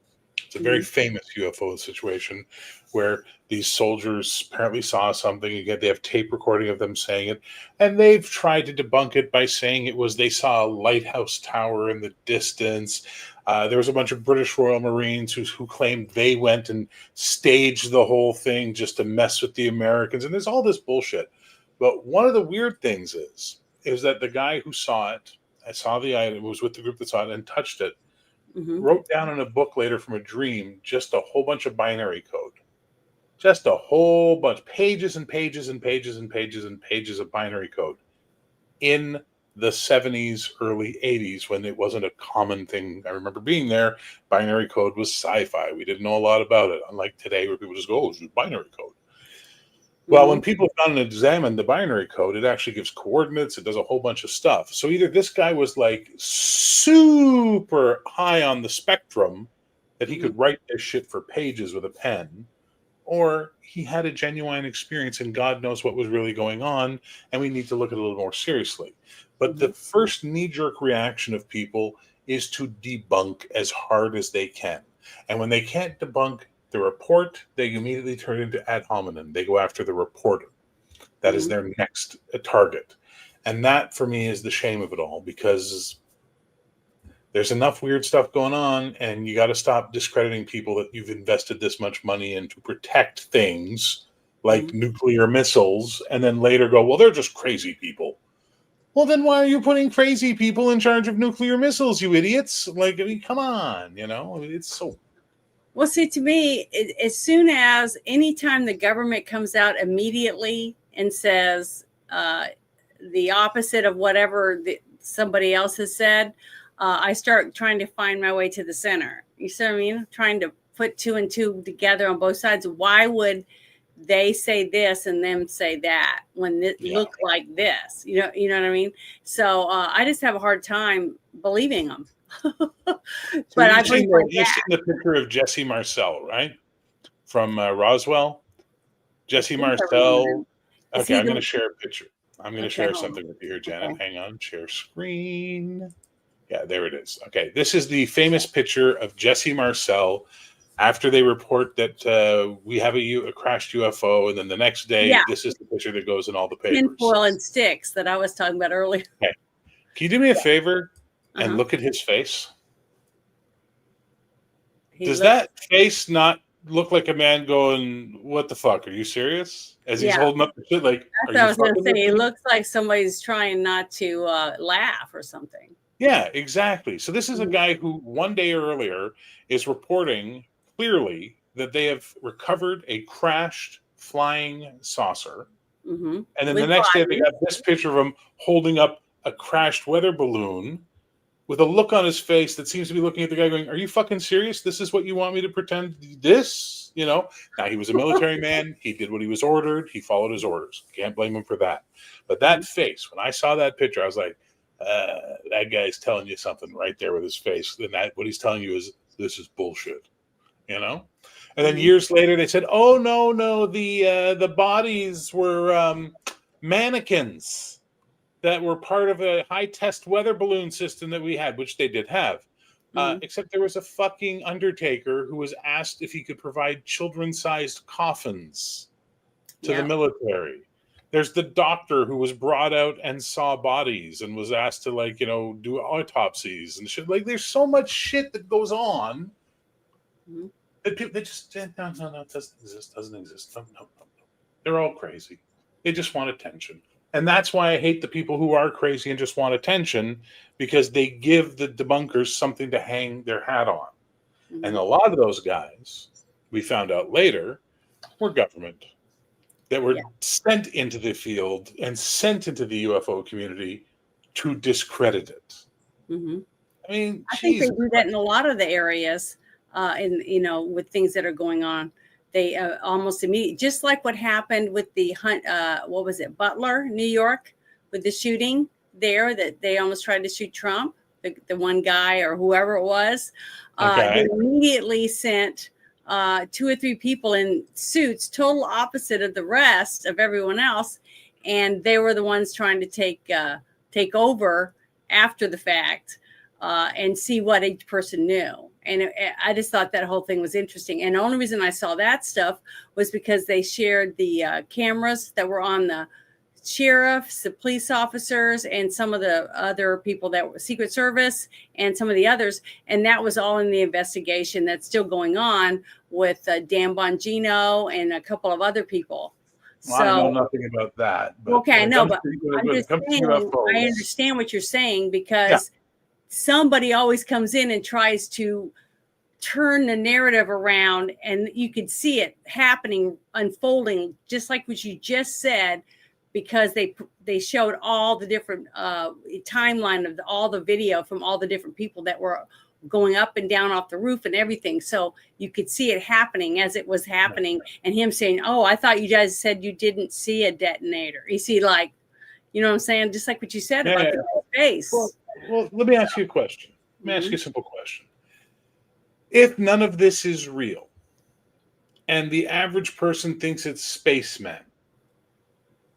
It's a very famous UFO situation where these soldiers apparently saw something. They have tape recording of them saying it, and they've tried to debunk it by saying they saw a lighthouse tower in the distance. There was a bunch of British Royal Marines who claimed they went and staged the whole thing just to mess with the Americans, and there's all this bullshit. But one of the weird things is that the guy who saw it, was with the group that saw it and touched it, wrote down in a book later from a dream just a whole bunch of binary code. Just a whole bunch, pages and pages and pages and pages and pages of binary code in the 70s, early 80s, when it wasn't a common thing. I remember being there. Binary code was sci-fi. We didn't know a lot about it, unlike today where people just go, it's binary code. Well, when people have gone and examined the binary code, it actually gives coordinates. It does a whole bunch of stuff. So either this guy was like super high on the spectrum that he could write this shit for pages with a pen, or he had a genuine experience and God knows what was really going on, and we need to look at it a little more seriously. But the first knee-jerk reaction of people is to debunk as hard as they can. And when they can't debunk the report, they immediately turn into ad hominem. They go after the reporter. That is their next target. And that, for me, is the shame of it all, because there's enough weird stuff going on, and you got to stop discrediting people that you've invested this much money in to protect things like nuclear missiles, and then later go, well, they're just crazy people. Well, then why are you putting crazy people in charge of nuclear missiles, you idiots? Like, I mean, come on, it's so... Well, see, to me, as soon as anytime the government comes out immediately and says the opposite of whatever somebody else has said, I start trying to find my way to the center. You see what I mean? Trying to put two and two together on both sides. Why would they say this and them say that when it looked like this? You know what I mean? So I just have a hard time believing them. But you've seen the picture of Jesse Marcel, right? From Roswell. Jesse Marcel. Okay, I'm going to share a picture. I'm going to share something with you here, Janet. Okay. Hang on. Share screen. Yeah, there it is. Okay, this is the famous picture of Jesse Marcel after they report that we have a crashed UFO, and then the next day, this is the picture that goes in all the papers. Tinfoil and sticks that I was talking about earlier. Okay. Can you do me a favor and look at his face? Does that face not look like a man going, what the fuck? Are you serious? As he's holding up the shit, like, that's what I was going to say. It looks like somebody's trying not to laugh or something. Yeah, exactly. So this is a guy who one day earlier is reporting clearly that they have recovered a crashed flying saucer. And then the next day they got this picture of him holding up a crashed weather balloon with a look on his face that seems to be looking at the guy going, are you fucking serious? This is what you want me to pretend this? Now he was a military man. He did what he was ordered. He followed his orders. Can't blame him for that. But that face, when I saw that picture, I was like, that guy's telling you something right there with his face. And what he's telling you is, this is bullshit, And then years later, they said, oh, no, the bodies were mannequins that were part of a high-test weather balloon system that we had, which they did have. Except there was a fucking undertaker who was asked if he could provide children-sized coffins to the military. There's the doctor who was brought out and saw bodies and was asked to do autopsies and shit. Like, there's so much shit that goes on that people, they just, no, it doesn't exist. No. They're all crazy. They just want attention. And that's why I hate the people who are crazy and just want attention, because they give the debunkers something to hang their hat on. And a lot of those guys, we found out later, were government that were sent into the field and sent into the UFO community to discredit it. I mean, I think they do that in a lot of the areas, with things that are going on. They almost immediately, just like what happened with the what was it, Butler, New York, with the shooting there, that they almost tried to shoot Trump, the one guy or whoever it was. They immediately sent 2 or 3 people in suits, total opposite of the rest of everyone else, and they were the ones trying to take over after the fact and see what each person knew. And I just thought that whole thing was interesting. And the only reason I saw that stuff was because they shared the cameras that were on the sheriffs, the police officers, and some of the other people that were Secret Service and some of the others. And that was all in the investigation that's still going on with Dan Bongino and a couple of other people. Well, I know nothing about that. But okay, I know, but I'm just saying, I understand what you're saying, because somebody always comes in and tries to turn the narrative around, and you could see it happening, unfolding, just like what you just said, because they showed all the different timeline of all the video from all the different people that were going up and down off the roof and everything. So you could see it happening as it was happening, and him saying, oh, I thought you guys said you didn't see a detonator. You see, like, you know what I'm saying? Just like what you said about the face. Well, let me ask you a question. Let me ask you a simple question. If none of this is real, and the average person thinks it's spacemen,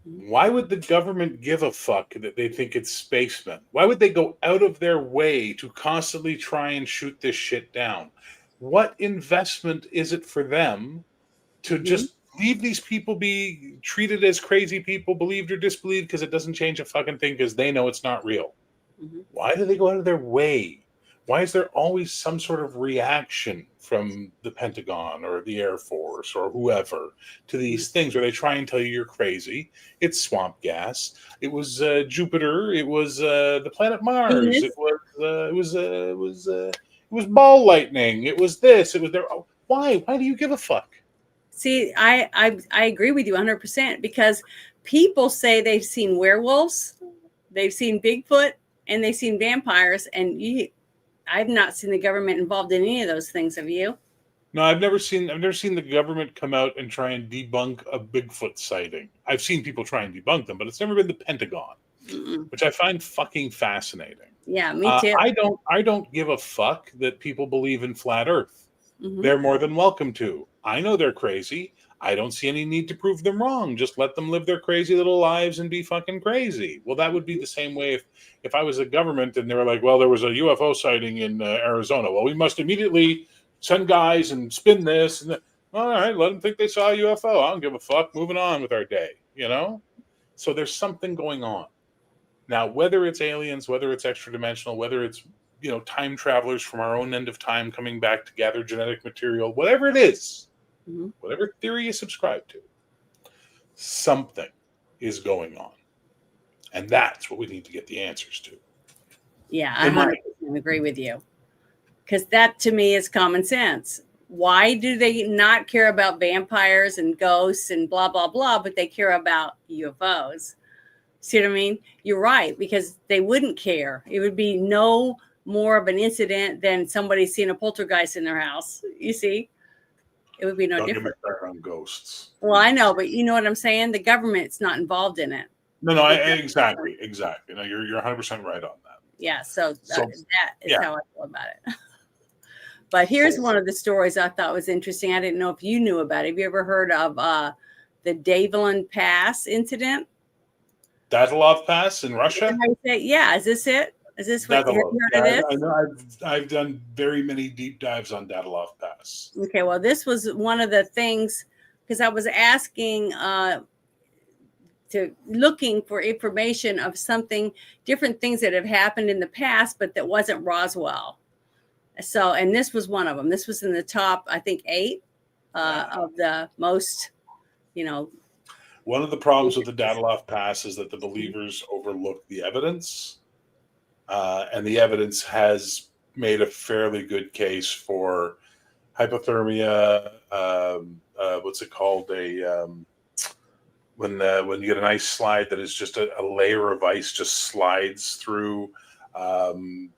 why would the government give a fuck that they think it's spacemen? Why would they go out of their way to constantly try and shoot this shit down? What investment is it for them to just leave these people be treated as crazy people, believed or disbelieved, because it doesn't change a fucking thing because they know it's not real? Why do they go out of their way? Why is there always some sort of reaction from the Pentagon or the Air Force or whoever to these things where they try and tell you you're crazy? It's swamp gas. It was Jupiter. It was the planet Mars. It was ball lightning. It was this. It was there. Why? Why do you give a fuck? See, I agree with you 100% because people say they've seen werewolves, they've seen Bigfoot, and they've seen vampires, and I've not seen the government involved in any of those things. Have you? No, I've never seen the government come out and try and debunk a Bigfoot sighting. I've seen people try and debunk them, but it's never been the Pentagon, which I find fucking fascinating. Yeah, me too. I don't give a fuck that people believe in flat Earth. They're more than welcome to. I know they're crazy. I don't see any need to prove them wrong. Just let them live their crazy little lives and be fucking crazy. Well, that would be the same way if I was a government and they were like, well, there was a UFO sighting in Arizona. Well, we must immediately send guys and spin this. And all right, let them think they saw a UFO. I don't give a fuck. Moving on with our day, you know? So there's something going on. Now, whether it's aliens, whether it's extra dimensional, whether it's, you know, time travelers from our own end of time coming back to gather genetic material, whatever it is, whatever theory you subscribe to, something is going on. And that's what we need to get the answers to. Yeah, I 100% agree with you. Because that to me is common sense. Why do they not care about vampires and ghosts and blah, blah, blah, but they care about UFOs? See what I mean? You're right, because they wouldn't care. It would be no more of an incident than somebody seeing a poltergeist in their house. You see? It would be no different. Don't get me started on ghosts. Well, I know, but you know what I'm saying? The government's not involved in it. No, exactly. No, you're 100% right on that. Yeah, so that is how I feel about it. But here's one of the stories I thought was interesting. I didn't know if you knew about it. Have you ever heard of the Davalin Pass incident? Dyatlov Pass in Russia? Yeah, is this it? Is this what you heard of this? I know I've done very many deep dives on Dyatlov Pass. Okay, well, this was one of the things, because I was asking looking for information of different things that have happened in the past, but that wasn't Roswell. So, and this was one of them. This was in the top, I think, 8 of the most, you know. One of the problems with the Dyatlov Pass is that the believers overlook the evidence. And the evidence has made a fairly good case for hypothermia. What's it called? When you get an ice slide that is just a layer of ice just slides through.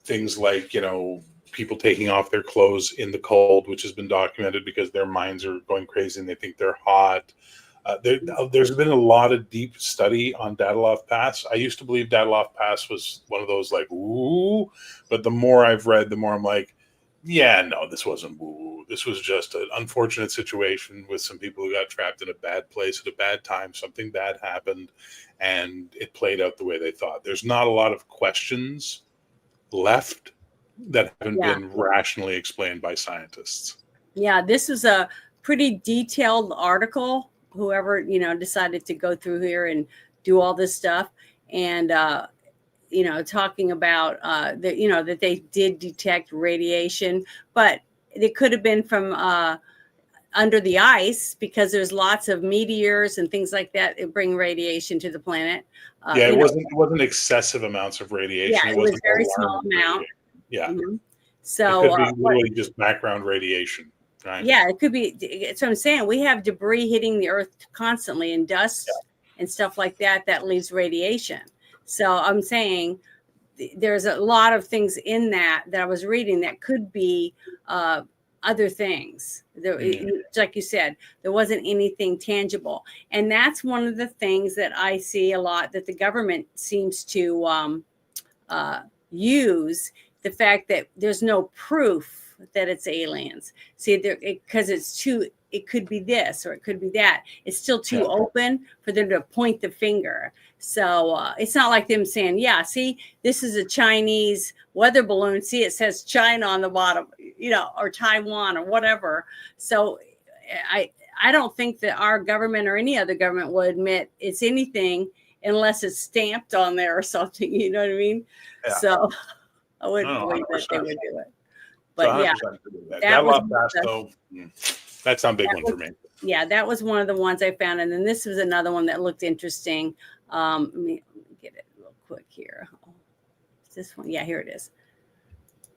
Things like, you know, people taking off their clothes in the cold, which has been documented because their minds are going crazy and they think they're hot. There's been a lot of deep study on Dyatlov Pass. I used to believe Dyatlov Pass was one of those like, ooh, but the more I've read, the more I'm like, yeah, no, this wasn't woo. This was just an unfortunate situation with some people who got trapped in a bad place at a bad time. Something bad happened and it played out the way they thought. There's not a lot of questions left that haven't been rationally explained by scientists. Yeah, this was a pretty detailed article. Whoever, you know, decided to go through here and do all this stuff, and you know, talking about that, you know, that they did detect radiation, but it could have been from under the ice because there's lots of meteors and things like that that bring radiation to the planet. It wasn't excessive amounts of radiation. Yeah, it was very small amount. Yeah. So it could be literally just background radiation. Right. Yeah, it could be. That's what I'm saying. We have debris hitting the earth constantly and dust and stuff like that leaves radiation. So I'm saying there's a lot of things in that I was reading that could be other things. Like you said, there wasn't anything tangible. And that's one of the things that I see a lot that the government seems to use, the fact that there's no proof that it's aliens. See, because it's too, it could be this or it could be that. It's still too open for them to point the finger. So it's not like them saying, yeah, see, this is a Chinese weather balloon. See, it says China on the bottom, or Taiwan or whatever. So I don't think that our government or any other government will admit it's anything unless it's stamped on there or something. You know what I mean? Yeah. So I wouldn't believe that they would do it. But yeah, that was though. That's not a big one for me. Yeah, that was one of the ones I found, and then this was another one that looked interesting. Let me get it real quick here. Is this one? Yeah, here it is.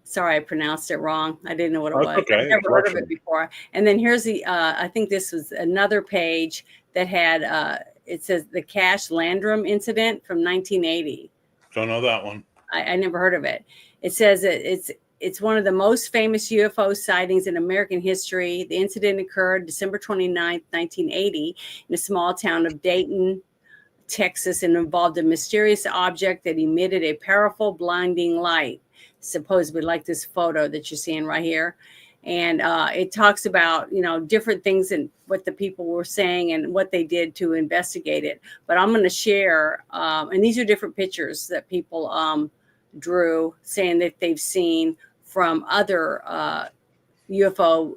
Sorry, I pronounced it wrong. I didn't know what it was. Okay. I've never heard of it before. And then here's the. I think this was another page that had. It says the Cash Landrum incident from 1980. Don't know that one. I never heard of it. It says it's one of the most famous UFO sightings in American history. The incident occurred December 29th, 1980, in a small town of Dayton, Texas, and involved a mysterious object that emitted a powerful, blinding light, supposedly like this photo that you're seeing right here. And it talks about, different things and what the people were saying and what they did to investigate it. But I'm going to share, and these are different pictures that people drew saying that they've seen from other UFO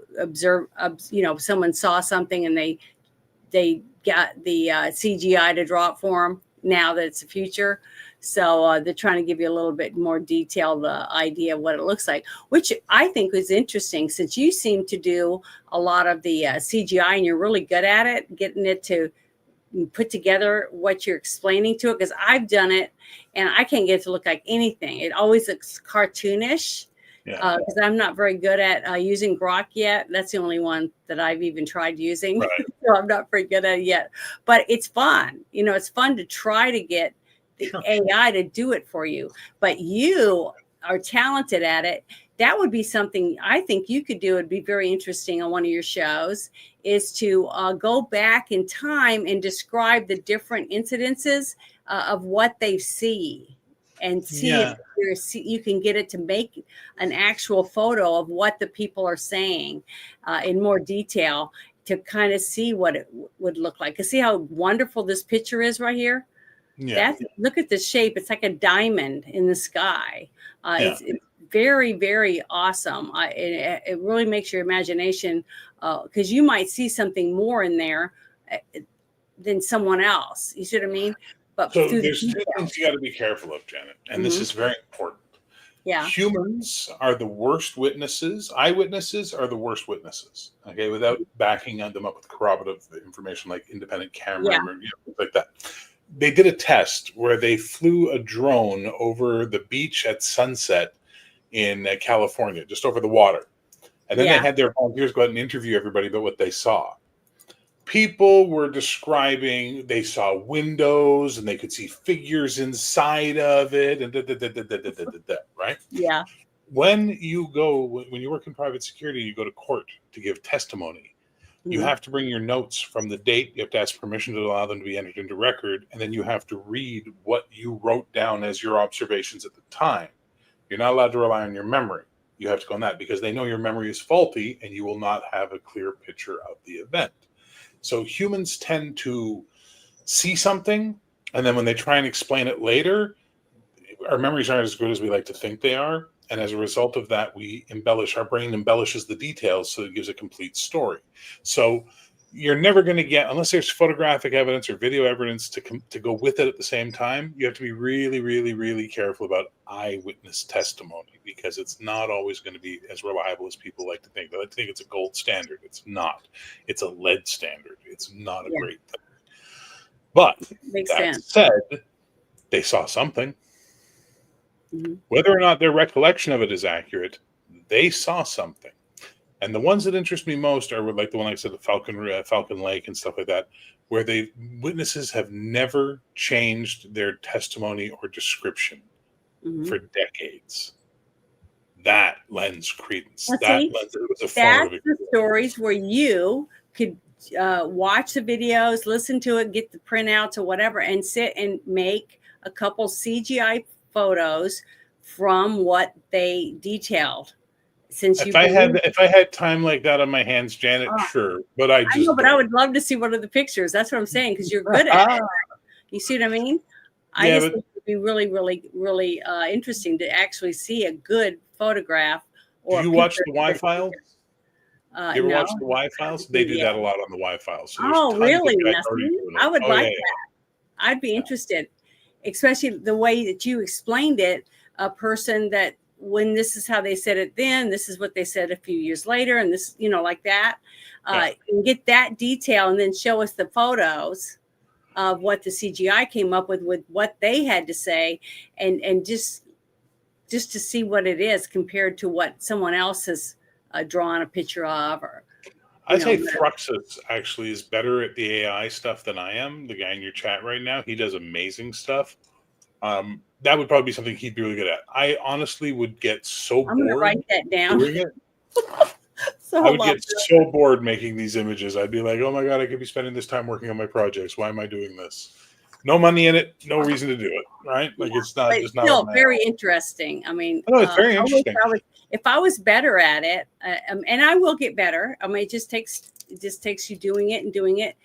someone saw something and they got the CGI to draw it for them now that it's the future. So they're trying to give you a little bit more detailed idea of what it looks like, which I think was interesting since you seem to do a lot of the CGI and you're really good at it, getting it to put together what you're explaining to it. Because I've done it and I can't get it to look like anything. It always looks cartoonish because I'm not very good at using Grok yet. That's the only one that I've even tried using. Right. So I'm not very good at it yet. But it's fun. It's fun to try to get the AI to do it for you, but you are talented at it. That would be something I think you could do. It'd be very interesting on one of your shows is to go back in time and describe the different incidences of what they see and see if you can get it to make an actual photo of what the people are saying in more detail to kind of see what it would look like. See how wonderful this picture is right here? Yeah. Look at the shape. It's like a diamond in the sky. It's very, very awesome. It really makes your imagination, because you might see something more in there than someone else. You see what I mean? But so there's two things you got to be careful of, Janet, and this is very important. Yeah. Humans are the worst witnesses. Eyewitnesses are the worst witnesses. Okay, without backing them up with corroborative information like independent camera, like that. They did a test where they flew a drone over the beach at sunset in California, just over the water. And then they had their volunteers go out and interview everybody about what they saw. People were describing they saw windows and they could see figures inside of it and right? Yeah. When you work in private security, you go to court to give testimony. You have to bring your notes from the date. You have to ask permission to allow them to be entered into record. And then you have to read what you wrote down as your observations at the time. You're not allowed to rely on your memory. You have to go on that because they know your memory is faulty and you will not have a clear picture of the event. So humans tend to see something. And then when they try and explain it later, our memories aren't as good as we like to think they are. And as a result of that, our brain embellishes the details so it gives a complete story. So you're never going to get, unless there's photographic evidence or video evidence to go with it at the same time, you have to be really, really, really careful about eyewitness testimony because it's not always going to be as reliable as people like to think. They like to think it's a gold standard. It's not. It's a lead standard. It's not a great thing. But that said, they saw something. Whether or not their recollection of it is accurate, they saw something. And the ones that interest me most are like the one I said, the Falcon Lake and stuff like that, where witnesses have never changed their testimony or description for decades. That lends credence. That's the stories where you could watch the videos, listen to it, get the printouts or whatever, and sit and make a couple CGI photos from what they detailed Since if I had time like that on my hands, Janet, sure. But I know, but I don't. would love to see one of the pictures. That's what I'm saying, because you're good at it. You see what I mean? I just think it'd be really, really, really interesting to actually see a good photograph. Or do you watch the Y files? You ever no, watch the Y files? They do that a lot on the Y files. So there's tons really? of guys already doing it. I would like yeah. that. I'd be interested, especially the way that you explained it. A person that, when this is how they said it then, this is what they said a few years later, and this, like that, and get that detail, and then show us the photos of what the CGI came up with what they had to say, and just to see what it is compared to what someone else has drawn a picture of. Or I'd say Thruxus actually is better at the AI stuff than I am. The guy in your chat right now, he does amazing stuff. That would probably be something he'd be really good at. I honestly would get so bored. I'm gonna write that down. Doing it. So I would get so bored making these images. I'd be like, oh my God, I could be spending this time working on my projects. Why am I doing this? No money in it, no reason to do it, right? Like it's not but just still not very interesting. I mean, no, it's very interesting. If I was better at it, and I will get better. I mean, it just takes you doing it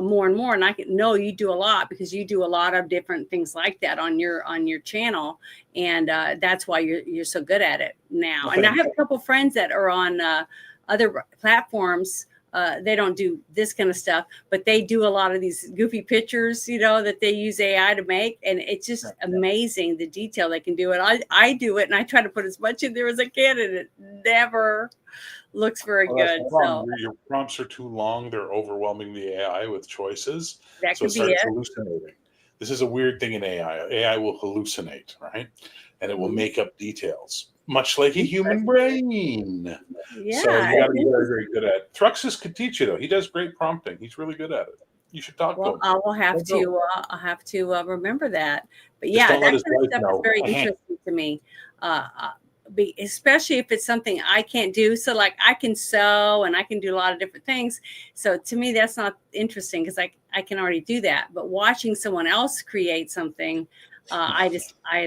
more and more. And I know you do a lot, because you do a lot of different things like that on your channel, and that's why you're so good at it now. Well, and I have a couple friends that are on other platforms. They don't do this kind of stuff, but they do a lot of these goofy pictures, that they use AI to make. And it's just amazing the detail they can do it. I do it, and I try to put as much in there as I can, and it never looks very good. So your prompts are too long. They're overwhelming the AI with choices. That so could it be starts it. hallucinating. This is a weird thing in AI. AI will hallucinate, right? And it will make up details, much like a human brain. Yeah, so you got to be very, very good at it. Thruxus could teach you, though. He does great prompting. He's really good at it. You should talk to him. I will have to. I'll have to remember that. But Just yeah, don't that let kind his of wife stuff know. is very interesting to me. Especially if it's something I can't do. So like I can sew and I can do a lot of different things. So to me, that's not interesting, because I can already do that. But watching someone else create something, I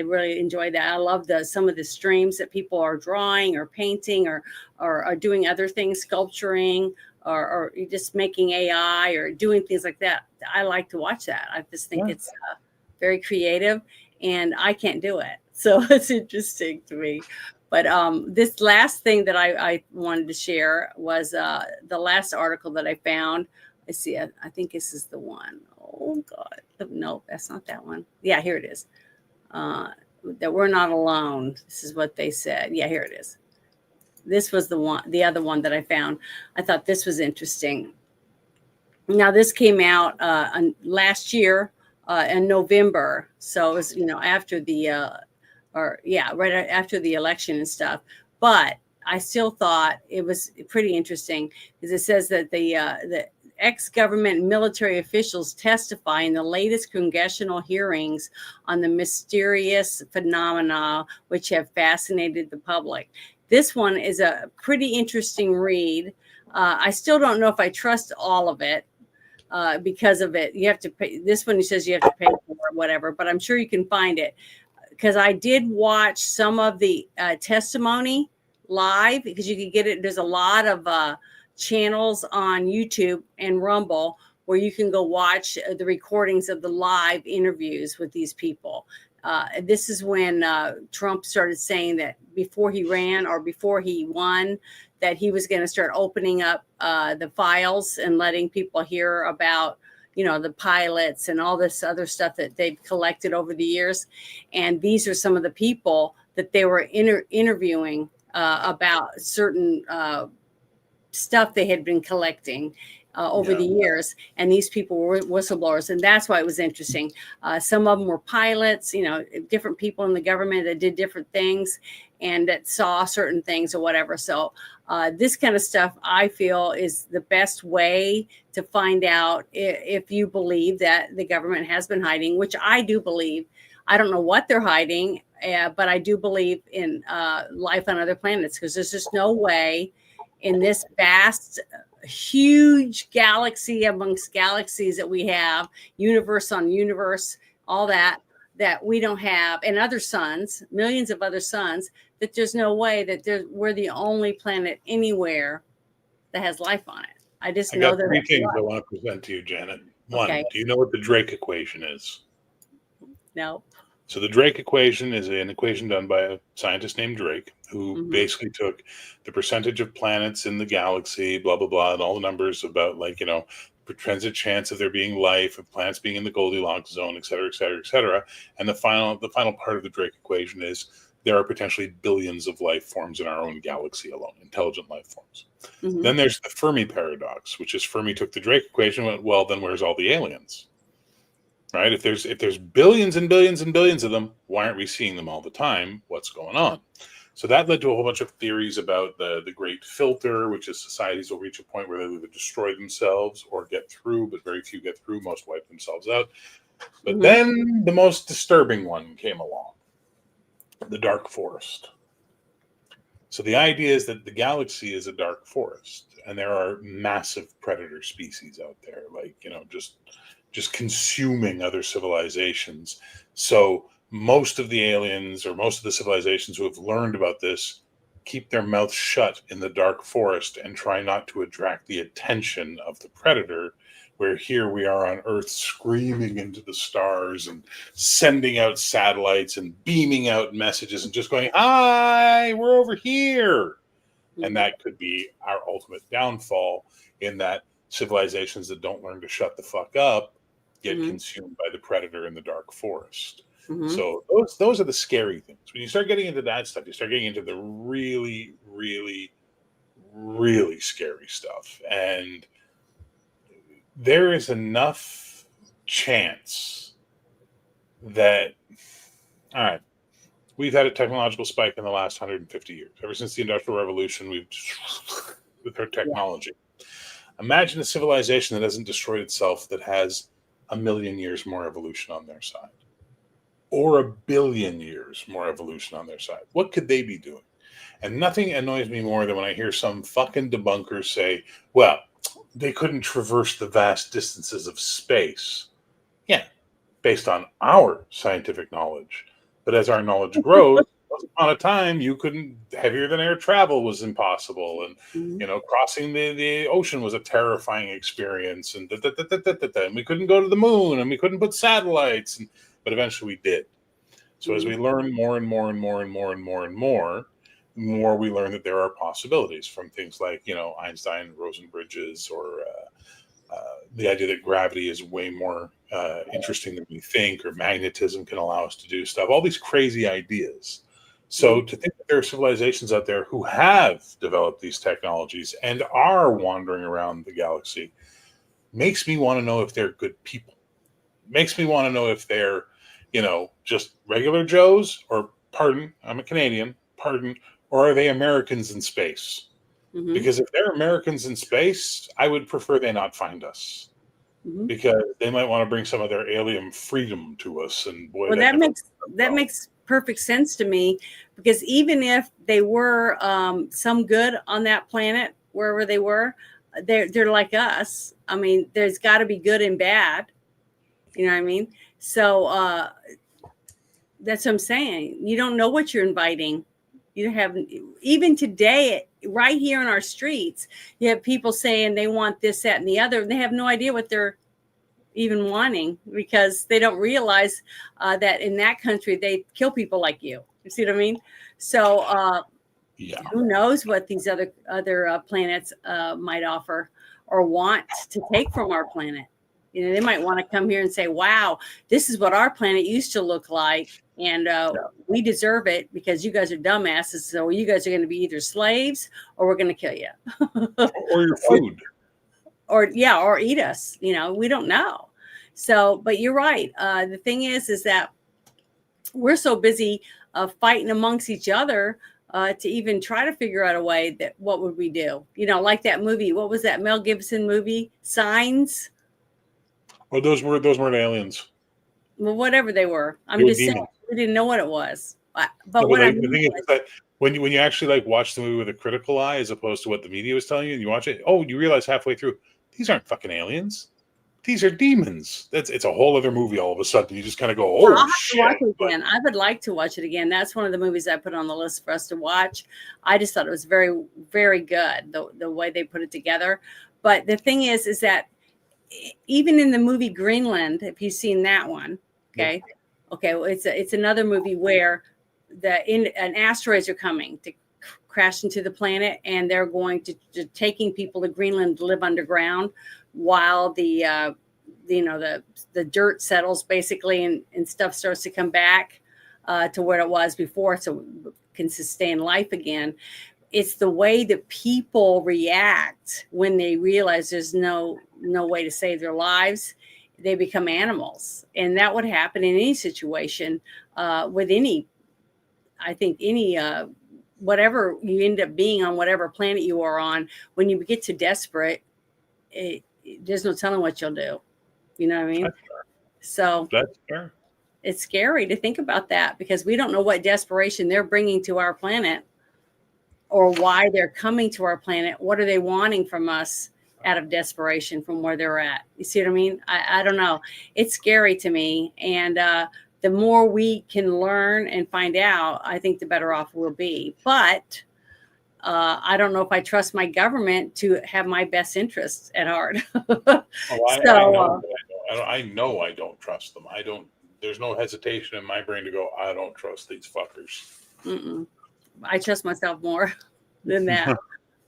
really enjoy that. I love some of the streams that people are drawing or painting or are doing other things, sculpturing, or just making AI or doing things like that. I like to watch that. I just think it's very creative, and I can't do it. So it's interesting to me. But this last thing that I wanted to share was the last article that I found. Let's see, I think this is the one. Oh, God. No, that's not that one. Yeah, here it is. That we're not alone. This is what they said. Yeah, here it is. This was the other one that I found. I thought this was interesting. Now, this came out last year in November. So it was, after the right after the election and stuff. But I still thought it was pretty interesting, because it says that the ex-government and military officials testify in the latest congressional hearings on the mysterious phenomena which have fascinated the public. This one is a pretty interesting read. I still don't know if I trust all of it. Because of it, you have to pay. This one, he says you have to pay for it, whatever, but I'm sure you can find it. Because I did watch some of the testimony live, because you can get it. There's a lot of channels on YouTube and Rumble where you can go watch the recordings of the live interviews with these people. This is when Trump started saying that before he ran or before he won, that he was going to start opening up the files and letting people hear about, the pilots and all this other stuff that they've collected over the years. And these are some of the people that they were interviewing about certain stuff they had been collecting over the years. And these people were whistleblowers. And that's why it was interesting. Some of them were pilots, different people in the government that did different things and that saw certain things or whatever. So this kind of stuff, I feel, is the best way to find out if you believe that the government has been hiding, which I do believe. I don't know what they're hiding, but I do believe in life on other planets, because there's just no way in this vast, huge galaxy amongst galaxies that we have, universe on universe, all that we don't have, and other suns, millions of other suns, that there's no way that we're the only planet anywhere that has life on it. I just I know got that. three things I want to present to you, Janet. One, Okay. do you know what the Drake equation is? No. So the Drake equation is an equation done by a scientist named Drake, who basically took the percentage of planets in the galaxy, blah, blah, blah, and all the numbers about, like, you know, percentage chance of there being life, of planets being in the Goldilocks zone, et cetera, et cetera, et cetera. And the final part of the Drake equation is there are potentially billions of life forms in our own galaxy alone, intelligent life forms. Then there's the Fermi paradox, which is Fermi took the Drake equation and went, well, then where's all the aliens? Right? If there's billions and billions and billions of them, why aren't we seeing them all the time? What's going on? So that led to a whole bunch of theories about the great filter, which is societies will reach a point where they either destroy themselves or get through, but very few get through. Most wipe themselves out. But then the most disturbing one came along, the dark forest. So the idea is that the galaxy is a dark forest, and there are massive predator species out there, like, you know, just consuming other civilizations. So most of the aliens or most of the civilizations who have learned about this keep their mouths shut in the dark forest and try not to attract the attention of the predator, where here we are on Earth screaming into the stars and sending out satellites and beaming out messages and just going, hi, we're over here. And that could be our ultimate downfall, in that civilizations that don't learn to shut the fuck up get consumed by the predator in the dark forest. So those are the scary things. When you start getting into that stuff, you start getting into the really, really, really scary stuff. And there is enough chance that, all right, we've had a technological spike in the last 150 years. Ever since the Industrial Revolution, we've with our technology. Imagine a civilization that hasn't destroyed itself, that has 1 million years more evolution on their side, or 1 billion years more evolution on their side. What could they be doing? And nothing annoys me more than when I hear some fucking debunker say, well, they couldn't traverse the vast distances of space. Yeah, based on our scientific knowledge. But as our knowledge grows, once upon a time, you couldn't, heavier than air travel was impossible. And, you know, crossing the ocean was a terrifying experience. And, and we couldn't go to the moon, and we couldn't put satellites. But eventually we did. So as we learn more and more and more and more and more and more, we learn that there are possibilities, from things like, you know, Einstein, Rosen bridges, or the idea that gravity is way more interesting than we think, or magnetism can allow us to do stuff, all these crazy ideas. So to think that there are civilizations out there who have developed these technologies and are wandering around the galaxy makes me want to know if they're good people. Makes me want to know if they're, you know, just regular Joes, or, pardon, I'm a Canadian, pardon, or are they Americans in space? Because if they're Americans in space, I would prefer they not find us, because they might want to bring some of their alien freedom to us. And boy, well, that makes perfect sense to me, because even if they were some good on that planet, wherever they were, they're like us. I mean, there's got to be good and bad. You know what I mean? So that's what I'm saying. You don't know what you're inviting. You have, even today, right here in our streets, you have people saying they want this, that, and the other. And they have no idea what they're even wanting, because they don't realize that in that country, they kill people like you. You see what I mean? So who knows what these other planets might offer or want to take from our planet. You know, they might want to come here and say, wow, this is what our planet used to look like. And we deserve it, because you guys are dumbasses. So you guys are going to be either slaves, or we're going to kill you. Or your food. Or eat us. You know, we don't know. So, but you're right. The thing is that we're so busy fighting amongst each other to even try to figure out a way that what would we do? You know, like that movie. What was that Mel Gibson movie? Signs. Well, those weren't aliens. Well, whatever they were, I'm They were just saying, demons. we didn't know what it was. But No, what I the mean thing is that when you actually like watch the movie with a critical eye, as opposed to what the media was telling you, and you watch it, you realize halfway through, these aren't fucking aliens. these are demons. It's a whole other movie all of a sudden. You just kind of go, I'll oh have shit. to watch it again. I would like to watch it again. That's one of the movies I put on the list for us to watch. I just thought it was very, very good, the way they put it together. But the thing is that even in the movie Greenland, if you've seen that one, okay, well, it's another movie where an asteroids are coming to crash into the planet, and they're going to taking people to Greenland to live underground while the dirt settles basically, and stuff starts to come back to where it was before, so it can sustain life again. It's the way that people react when they realize there's no way to save their lives. They become animals, and that would happen in any situation with any whatever you end up being on, whatever planet you are on. When you get to desperate, there's no telling what you'll do. You know what I mean? So that's fair. It's scary to think about that, because we don't know what desperation they're bringing to our planet, or why they're coming to our planet. What are they wanting from us out of desperation from where they're at? You see what I mean? I don't know. It's scary to me. And the more we can learn and find out, I think the better off we'll be. But I don't know if I trust my government to have my best interests at heart. I know I don't trust them. There's no hesitation in my brain to go, I don't trust these fuckers. I trust myself more than that.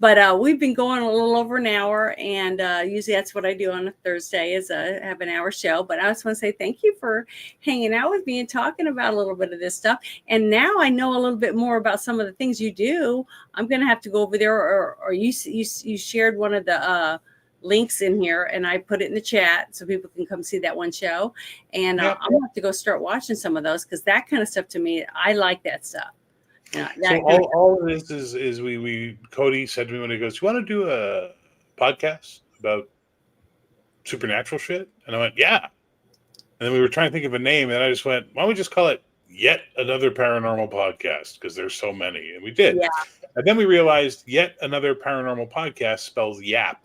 But we've been going a little over an hour, and usually that's what I do on a Thursday, is have an hour show. But I just want to say thank you for hanging out with me and talking about a little bit of this stuff. And now I know a little bit more about some of the things you do. I'm going to have to go over there, or you shared one of the links in here, and I put it in the chat so people can come see that one show. And I'm going to have to go start watching some of those, because that kind of stuff, to me, I like that stuff. Yeah, so all of this is we Cody said to me when he goes, "You want to do a podcast about supernatural shit?" And I went, "Yeah." And then we were trying to think of a name, and I just went, "Why don't we just call it Yet Another Paranormal Podcast?" Because there's so many, and we did. Yeah. And then we realized Yet Another Paranormal Podcast spells yap.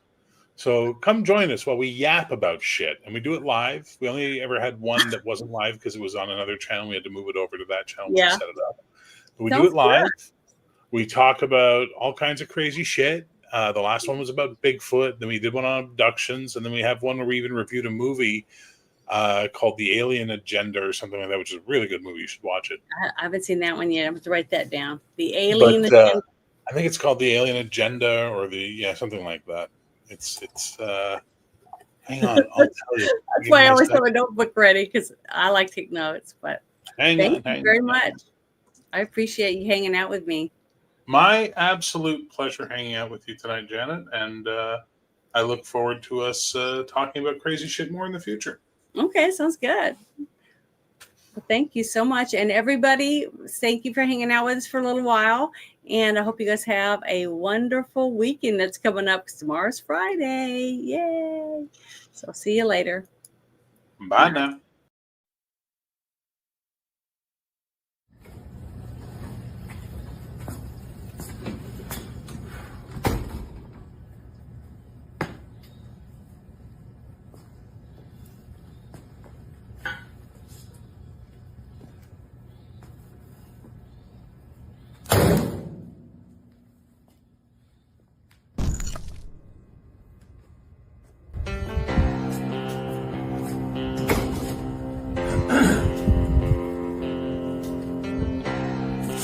So come join us while we yap about shit, and we do it live. We only ever had one that wasn't live because it was on another channel. We had to move it over to that channel to set it up. We do it live. We talk about all kinds of crazy shit. The last one was about Bigfoot. Then we did one on abductions. And then we have one where we even reviewed a movie called The Alien Agenda or something like that, which is a really good movie. You should watch it. I haven't seen that one yet. I have to write that down. The Alien Agenda. I think it's called The Alien Agenda, or something like that. It's hang on, I'll tell you. That's why I always have a notebook ready, because I like to take notes. But thank you very much. I appreciate you hanging out with me. My absolute pleasure hanging out with you tonight, Janet. And I look forward to us talking about crazy shit more in the future. Okay, sounds good. Well, thank you so much. And everybody, thank you for hanging out with us for a little while. And I hope you guys have a wonderful weekend that's coming up, because tomorrow's Friday. Yay. So see you later. Bye now.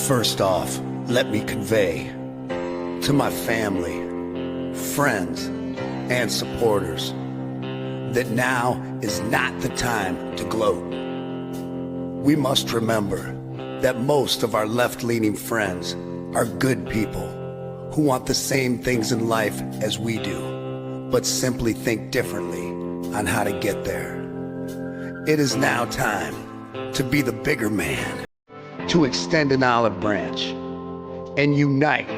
First off, let me convey to my family, friends, and supporters that now is not the time to gloat. We must remember that most of our left-leaning friends are good people who want the same things in life as we do, but simply think differently on how to get there. It is now time to be the bigger man, to extend an olive branch and unite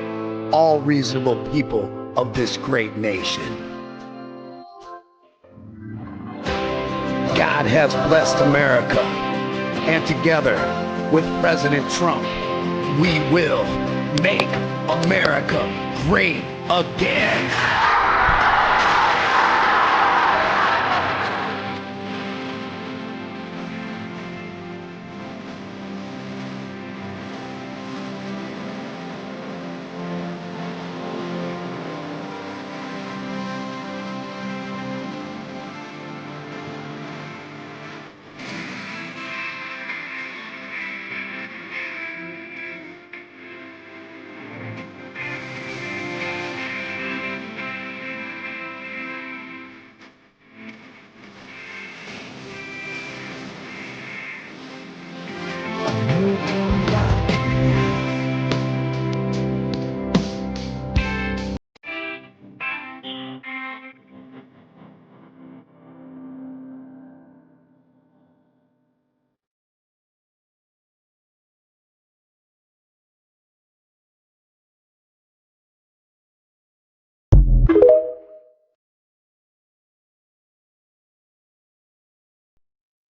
all reasonable people of this great nation. God has blessed America, and together with President Trump, we will make America great again.